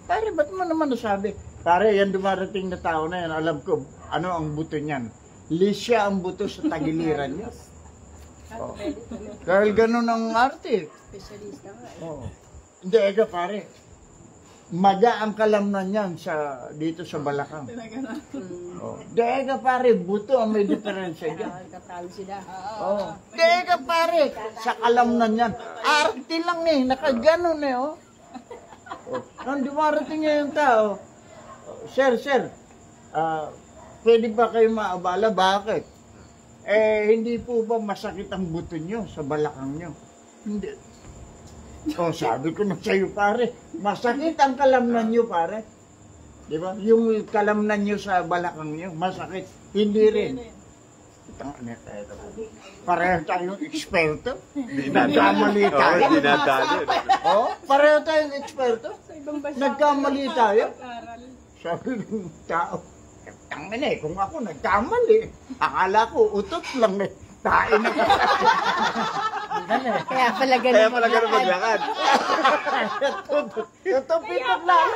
Pare, ba't mo naman nasabi? Pare, yan dumarating na tao na yan, alam ko, ano ang buto niyan? Lisya ang buto sa tagiliran niya. Dahil ganun ang arte. Specialista nga. Hindi, pare. Maga ang kalamnan yan dito sa balakang. Dega pare, buto ang may diferensya dyan. Katalo sila. Dega pare, sa kalamnan yan. Arte lang eh, nakaganon eh. Nung dumarating niya yung tao, Sir, pwede ba kayo maabala? Bakit? Hindi po ba masakit ang buto nyo sa balakang nyo? Hindi. Sabi ko na sa'yo pare, masakit ang kalamnan nyo pare. Di ba? Yung kalamnan nyo sa balakang nyo, masakit. Hindi rin. Pareho tayong eksperto. Nagkamali tayo. Pareho tayong eksperto. Nagkamali tayo. Sabi ng tao, kung ako nagkamali, akala ko utot lang eh. Tain na Kaya pala ganun. Kaya pala ganun maglakad. Yung tupipot lang.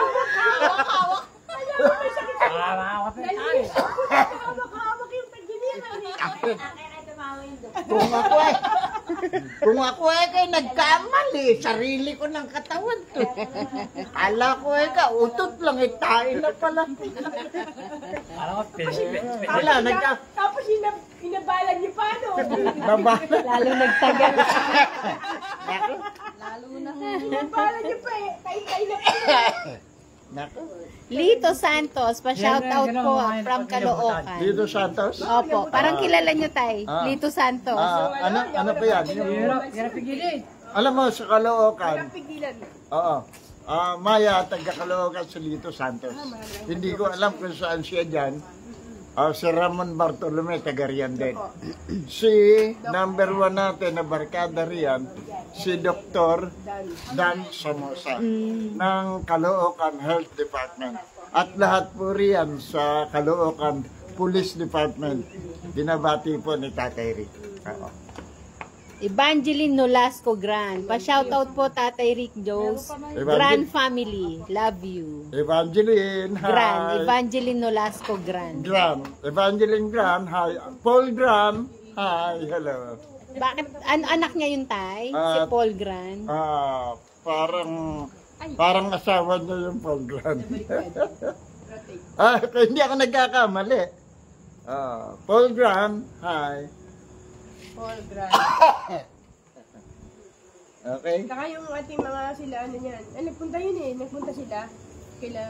Kung ako kay nagkamali, sarili ko ng katawan to. Kala ko utot lang, tayo na pala. Wala, Tapos inabalan niyo pa, no? Babala. Lalo nagtagal. Inabalan niyo pa eh. Tay-tay na pa. Naku. Lito Santos, pa-shoutout po from Caloocan. Dito Santos? Opo, parang kilala nyo, Tay. Lito Santos. Ano pa yan? Alam mo, sa Caloocan, oo. Maya, taga Caloocan si Lito Santos. Hindi ko alam kung saan siya dyan. Si Ramon Bartolome, taga riyan din. Si number 1 natin na barkada riyan, si Dr. Dan Somoza ng Caloocan Health Department. At lahat po riyan sa Caloocan Police Department. Binabati po ni Tatay Rick. Evangeline Nolasco Gran. Pa-shoutout po Tatay Rick Jones. Gran family. Love you. Evangeline, hi. Gran. Evangeline Nolasco Gran. Gran. Evangeline Gran, hi. Paul Gran, hi. Hello. Bakit? Anak niya yung Tay? Si Paul Gran. Parang asawa niya yung Paul Gran. Hindi ako nagkakamali. Paul Gran, hi. Paul Grant. Okay. Saka yung ating mga sila, ano yan. Nagpunta yun eh. Nagpunta sila. Kaila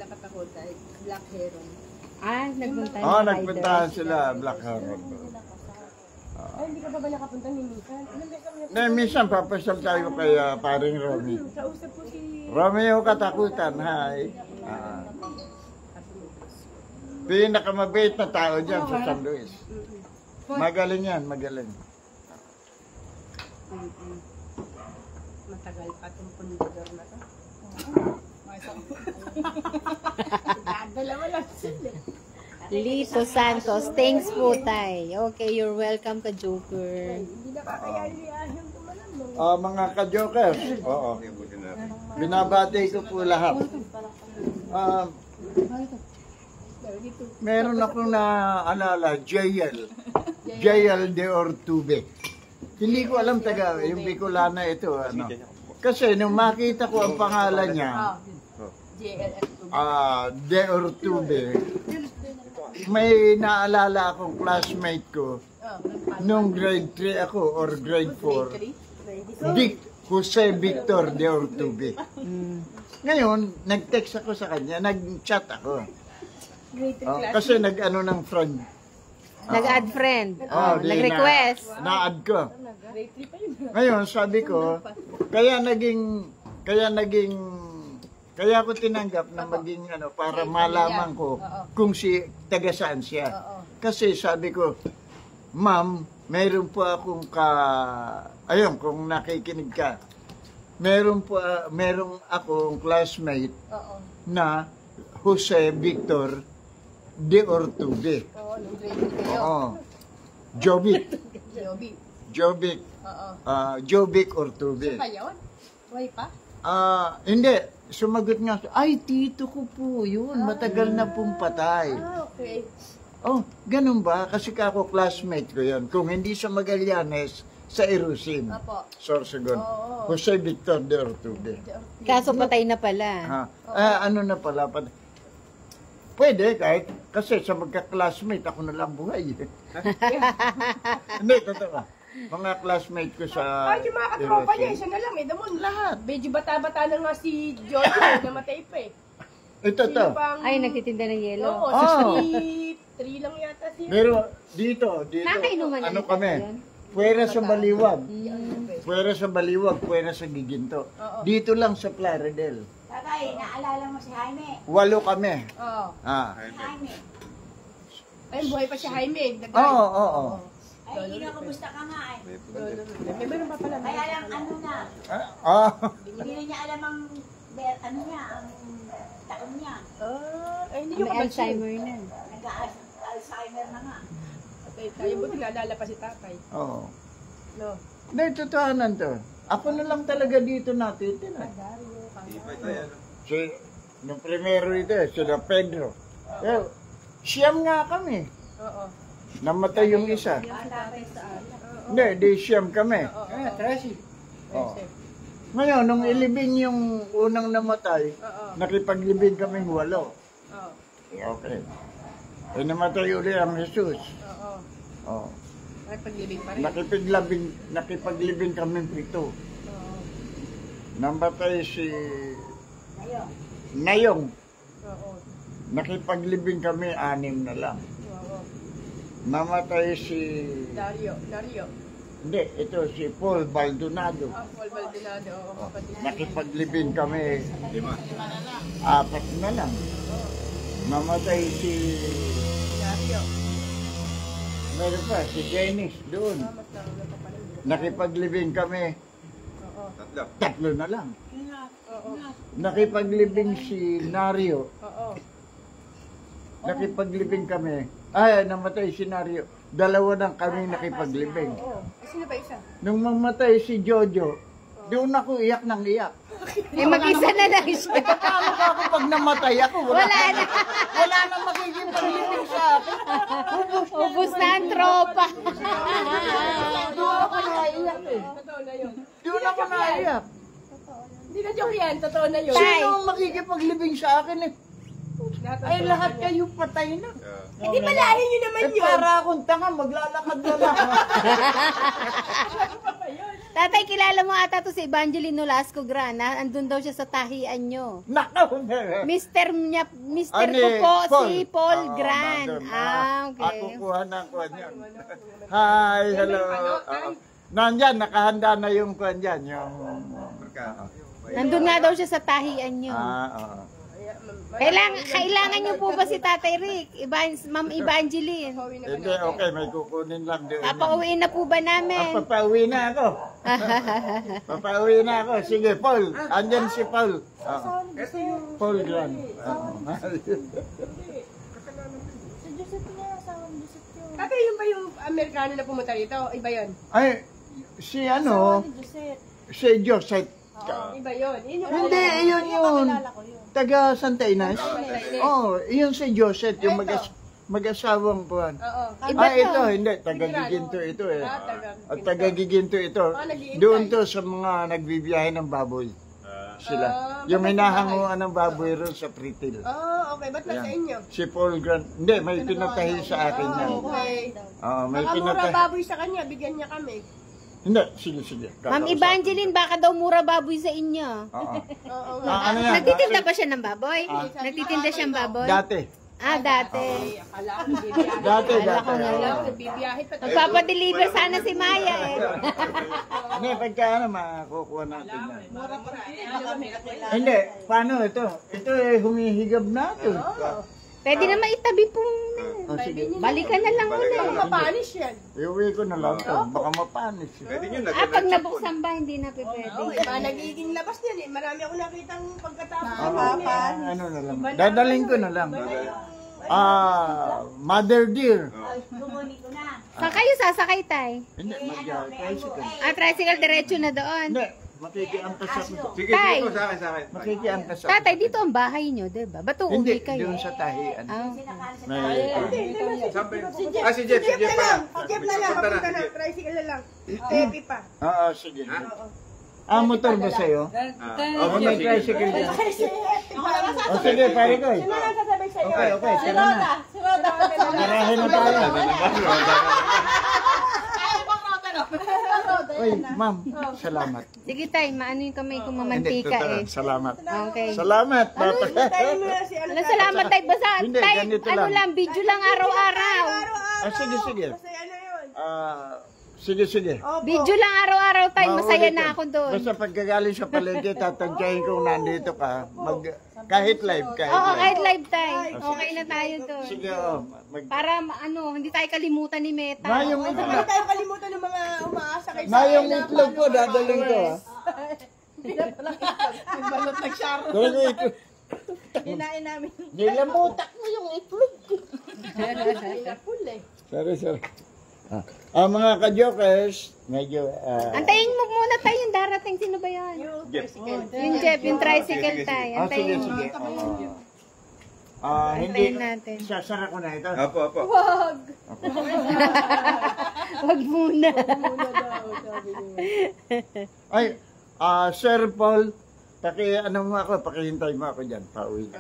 Katakutan. Black Heron. Nagpunta Nagpuntahan sila, Black Heron. Hindi ka ba nakapunta ni Minsan? Minsan papasal tayo kay paring Romy. Kausap po si... Romeo Katakutan, hi. Pinakamabait na tao dyan sa San Luis. Magaling yan, magaling. Matagal pa itong pundador na to. Dalawa lang sila. Lito Santos. Thanks po, Tay. Okay, you're welcome ka, Joker. Hindi na kakayanin ahyung kumalam mo. Mga ka-jokers, oo. Binabati ko po lahat. Meron akong naalala, JL de Ortube. Hindi ko alam yung Bicolana ito. Kasi nung makita ko ang pangalan niya, de Ortube, may naalala akong classmate ko nung grade 3 ako or grade 4. Jose Victor de Ortube. Ngayon, nag-text ako sa kanya, nag-chat ako. Kasi nag-ano ng friend. Nag-add friend. Nag-request. Na-add ko. Ngayon, sabi ko, kaya ko tinanggap na maging para malaman ko kung taga saan siya. Kasi sabi ko, ma'am, mayroon po akong ayun, kung nakikinig ka, mayroon akong classmate na Jose Victor de Ortube. Jovic Ortube. Buhay pa? Hindi. Sumagot nga, ay, tito ko po yun. Matagal na pong patay. Okay. Ganun ba? Kasi ako classmate ko yun. Kung hindi sa Magallanes, sa Erusin. Sorsogon. Jose Victor de Ortube. Kaso patay na pala. Ano na pala? Pwede kahit, kasi sa magka-classmate, ako na lang buhay. Hindi, totoo. Mga classmate ko sa... yung mga katropa niya, isa na lang eh. Damon lahat. Medyo bata-bata na nga si Jojo, namatay pa eh. Ito to. Ay, nagtitinda ng yelo. Oo, 3 lang yata siya. Pero dito. Nakainuman Ano na kami? yun? Puwera sa Baliwag. Puwera sa Baliwag, puwera sa Giginto. Dito lang sa Plaridel. Tatay, naalala mo si Jaime? 8 kami. Oo. Jaime. Ay, buhay pa si Jaime. Oo. Ay, kinakamusta ka nga eh. May meron pa pala. Kaya lang ano na, hindi na niya alam ang taon niya. Ay, hindi nyo May kapansin. Alzheimer na. Nag-Alzheimer na nga. Tayo buti naalala pa si tatay. Oo. No. Hindi, totohanan to. Ako na lang talaga dito natitira. Si, nung primero ito, sila Pedro. Siyam nga kami. Oo. Namatay yung isa. Hindi, di siyam kami. Tracy. Oh. Ngayon, nung ilibing yung unang namatay, nakipaglibing kaming 8. Okay. Eh, namatay uli ang Jesus. Oh. Nakipaglibing kami 7. Namatay si Nayong. Nakipaglibing kami 6 na lang. Namatay si... Dario. Hindi, ito si Paul Baldonado. Paul Baldonado. Nakipaglibing kami 4 na lang. Namatay si... Dario. Meron pa, si Janice doon. Nakipaglibing kami 3 na lang. Nakipaglibing si Nario. Nakipaglibing kami. Ay, namatay si Nario. 2 lang kami nakipaglibing. Sino ba isa? Nung mamatay si Jojo, doon ako iyak ng iyak. Eh, mag-isa na lang siya. Paano ka ako pag namatay ako? Wala na. Wala na makikipaglibing sa akin. Ubus na ang tropa. Doon ako naiyak eh. Totoo na yun. Doon ako naiyak. Hindi na joke yan. Totoo na yun. Tay. Sino ang makikipaglibing sa akin eh? Ay, lahat kayo patay na. Hindi malahin nyo naman Eh, para akong tanga, maglalakad na lang. Tatay, kilala mo ata to si Evangeline Nolasco Grana. Andun daw siya sa tahian nyo. Nako! Mister ko po si Paul Gran. Okay. Ako kuha ng kuha niyan. Hi, hello. Nandyan, nakahanda na yung kuha niyan. Yung... Nandun nga daw siya sa tahian nyo. oo. Kailangan nyo po ba si Tatay Rick? Ma'am Evangeline? Hindi, okay, may kukunin lang doon. Papauwiin na po ba namin? Papauwi na ako. Papauwi na ako. Sige, Paul. Andyan si Paul. Paul Gran. Tatay, yun ba yung Amerikano na pumunta rito? Iba yun? Ay, si ano? Si Joseph. Iba yun. Hindi, yun. Taga Santa Ines. Oh, yun si Joseph, yung mag-asawang kuhan. Oo. Ito, hindi. Taga-Giginto ito eh. At taga-Giginto ito. Doon to sa mga nagbibiyahe ng baboy. Sila. Yung hinahanguan ng baboy ron sa Pritil. Okay. Ba't nasa inyo? Si Paul Grant. Hindi, may pinatahi sa akin yan. Okay. May Baka mura pinatahi. baboy sa kanya, bigyan niya kami. Hindi, sige. Ma'am Evangeline, baka daw mura baboy sa inyo. Oo. Oo. Ano yan? Nagtitinda ba siya ng baboy? Nagtitinda siyang baboy? Dati. Dati. Akala ko bibiyahe. Dati. Akala ko bibiyahe pa. Magpapadeliver sana si Maya eh. Hindi, pagka makukuha natin yan. Hindi, paano ito? Ito humihigab na ito. Pwede na maitabi po. Sige. Balikan na lang ulit. Mapanis yan. Iuwi ko na lang ito. Baka mapanis. Pag nabuksan ba, hindi na pwede. Nagiging labas yan eh. Marami ako nakitang pagkatapos. Ano na lang. Dadaling ko na lang. Mother dear. Saan kayo sasakay, Tay? Hindi, mag-tricycle. Tricycle diretso na doon. Hindi, makikiampas ako. Sige, Tay. sige po, sa akin. Makikiampas ako. Tatay, dito ang bahay nyo, diba? Ba't Hindi, uuwi kayo? doon sa tahian. Si Jeff pala. Jeff na lang. Papunta na. Tricycle na lang. Pepe pa. Oo, sige. Motor ba sa'yo? O, may tricycle dyan. O, sige, pare ko eh. Sino lang sasabay sa'yo? Okay, tara na. Garahe na tayo. Uy, ma'am, salamat. Sige, Tay, maano yung kamay kong Hindi, mamantika totoo, eh. salamat. Okay. Salamat. Tayo mo na si Salamat, Tay. Basta, Hindi, Tay, ganito ano lang. lang, video lang araw-araw. Sige. Masaya na yun. Sige. Video lang araw-araw, Tay. Masaya Maulit na ka. ako doon. Basta pagkagaling sa palengke, tatantyahin kung nandito ka. Kahit live, Oo, kahit live, Tay. Okay na tayo doon. Sige, Para, hindi tayo kalimutan ni Meta. Mayong Hindi itlog. tayo kalimutan ng mga umaasa kay Mayong itlog ko, dadaling ko. Balot nag-sharo. Dadaling ko. Kinain namin. Nilamutak mo yung itlog ko. Full eh. Sorry. Mga ka-jokers, medyo... Antayin mo muna tayo yung darating. Sino ba yun? Jeff. Yung Jeff, yung tricycle tayo. sige, Antayin mo. sige. Hindi, Antayin natin. sasara ko na ito. Opo. Wag! Wag muna. Ay, Sir Paul, pakihintay mo ako dyan, pauwi.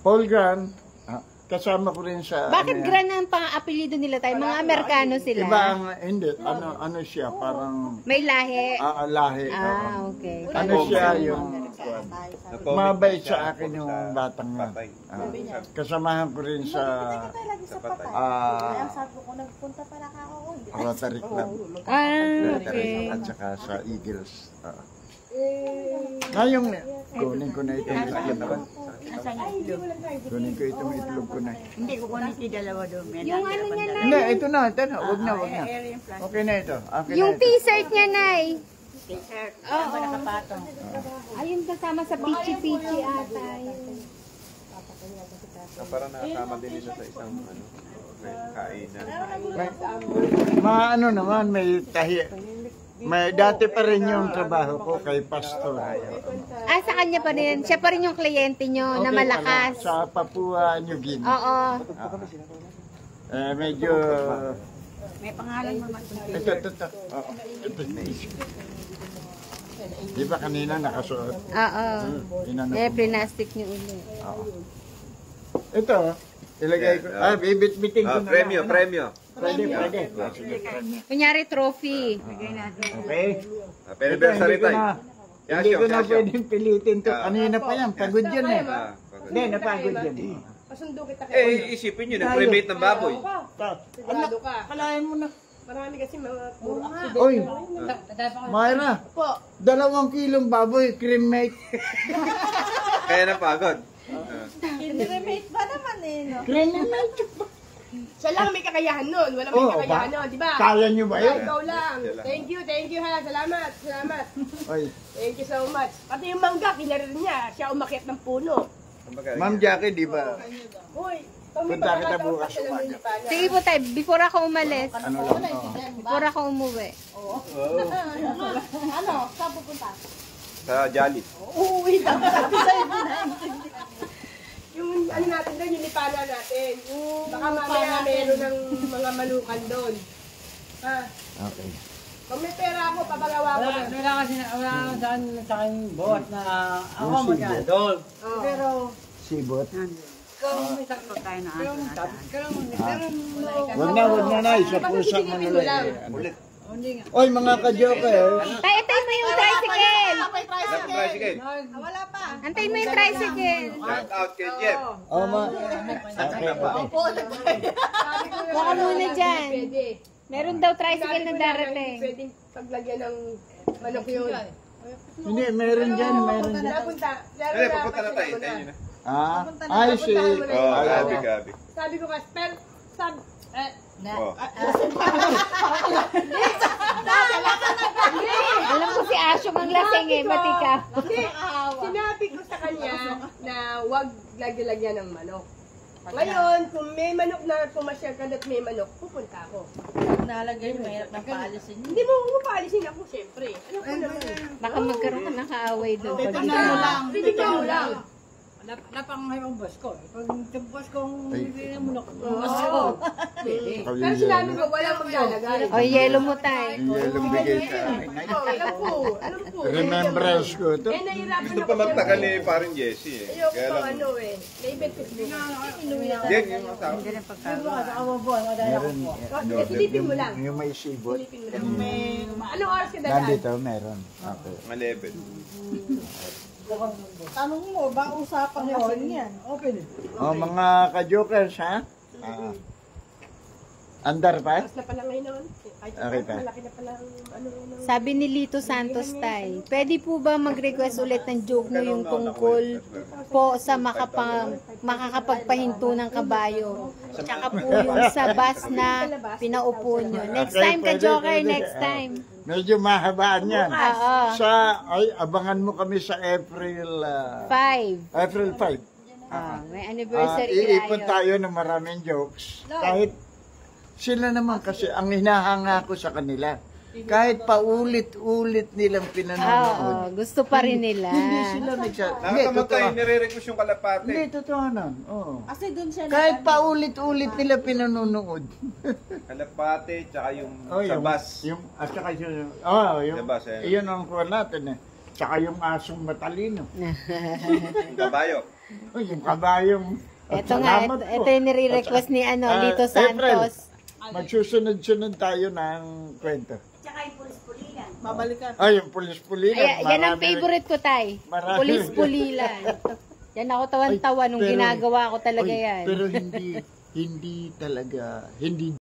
Paul Grant, kasama ko rin sa... Bakit Gran ang pang-apelido nila tayo? Mga Amerikano sila. Iba ang, hindi, ano siya, parang May lahi. lahi. Okay. Ano siya yung... Mabait sa akin yung batang nga. Kasamahan ko rin sa Sabi ko, nagpunta pala ka ako. Rotary Club. Okay. At saka sa Eagles. Ngayong, kunin ko na itong itlog ko. Kunin ko itong itlog ko na. Hindi ko kunin si dalawa doon. Yung ano niya, Nay? Hindi, ito na. Wag na. Okay na ito. Okay na Yung ito. t-shirt niya, Nay. T-shirt. Oo. Ano nakapatong? Ayun kasama sa pichi-pichi ata. Para nakasama din nila sa isang kainan. Maano naman, may tahi. May dati pa rin yung trabaho ko kay Pastor. Sa kanya pa rin. Siya pa rin yung kliyente nyo na malakas. Sa Papua New Guinea. Oo. Medyo... May pangalan mo man. Ito. Oo. Ito naisip. Di ba kanina nakasuot? Oo. Inano ko. Plastic nyo ulit. Ito, ilagay ko. Bibit-biting ko na lang. Premyo. Pwede. Kunyari trophy. Okay. Anniversary tayo. Hindi ko na pwedeng pilitin to. Kanina pa yan, pagod yun eh. Hindi, napagod yun. Pasundo kita kay Isipin nyo, nag-cremate ng baboy. Sigurado ka. Kalahin mo na. Marami kasi mga puro accident. Oy, Myra, 2 kilong baboy, cremate. Kaya napagod. Kinremate ba naman eh, no? Cremate. Siya lang may kakayahan nun. Wala may kakayahan nun, di ba? Kaya nyo ba yun? Ikaw lang. Thank you ha. Salamat. Oy, Thank you so much. Pati yung mangga, kinarir niya. Siya umakyat ng puno. Ma'am Jackie, di ba? Uy, Punta kita bukas umaga. Sige po tayo, before ako umalis. Ano lang to? Before ako umuwi. Ano? Saan pupunta? Sa Jolly. uuwi daw. Yung ano natin doon, yung lipana natin. Baka mamaya meron ng mga malukan doon. Ha? Okay. Kung may pera ako, papagawa ko na. Wala kasi wala saan sa akin boss na ako magkadol. Pero Sibot. May sakto tayo na Wag na. Isa pusa mo na lang. Ulit. Oy, mga ka-joker. Tayo mo yung tricycle. Tricycle. Wala pa. Antayin mo yung tricycle. Shout out kay Jeff. Okay. Baka muna dyan. Pwede. Meron daw tricycle na Sabi ko lang, darating. hindi pwedeng paglagyan ng manok yun. Hindi, meron dyan. Napunta. Papunta na tayo. Tayo nyo na. Ay, si... Gabi. Sabi ko kasi, pero, sabi, Alam ko si Asyong ang lasing eh, pati ka. Hindi, sinabi ko sa kanya na wag lagyan ng manok. Ngayon, kung may manok na pumasyal ka at may manok, pupunta ako. Nalagay mo, mahirap na paalisin. Hindi mo paalisin ako, syempre. Ano ko naman? Baka magkaroon ka ng kaaway doon. Bibigyan mo lang. napang yung boss ko. Pag yung boss kong bibili mo na Oo. Pero sinabi ko, walang maglalagay. O, yelo mo tayo. Yelong bigay sa akin. Alam po. Remembrance ko ito. Nahihirapan Gusto ako. pa magtagal ni parang Jessie eh. Ayoko Kaya pang lang, ano eh. Naibet ko sila. yan yung mga tao. Meron. Silipin mo lang. Yung may sibot. Silipin mo lang. Anong oras ka dadaan? Nandito, meron. Okay. Mga level. Tanong mo, ba usapan kasi yan? Open eh. Mga ka-jokers, ha? Andar pa? Mas na pala ngayon. Okay pa. Malaki na pala ang ano. Sabi ni Lito Santos tay, pwede po ba mag-request ulit ng joke no yung tungkol po sa makakapagpahinto ng kabayo? Tsaka po yung sa bus na pinaupo nyo. Next time ka, Joker, next time. Medyo mahabaan yan. Oo. Abangan mo kami sa April 5. April 5. May anniversary Iipon tayo ng maraming jokes. Kahit sila naman kasi ang hinahanga ko sa kanila. Kahit paulit-ulit nilang pinanonood. Gusto pa rin nila. Hindi sila Nakakamatay, nire-request yung kalapate. Hindi, totoo nun. Oo. Kasi doon siya Kahit paulit-ulit nila pinanonood. Kalapate, tsaka yung Oh, sabas. At saka yung Sabas, eh. iyon ang kuha natin eh. Tsaka yung asong matalino. Yung kabayo. Yung kabayong. Ito nga, ito yung nire-request ni Lito Santos. Magsusunod-sunod tayo ng kwento. Tsaka yung pulis-pulilan. babalikan. Yung pulis-pulilan. Yan ang favorite ko, Tay. Marami. Pulis-pulilan. Yan ako tawan-tawa nung Pero- ginagawa ko talaga yan. Pero hindi talaga, hindi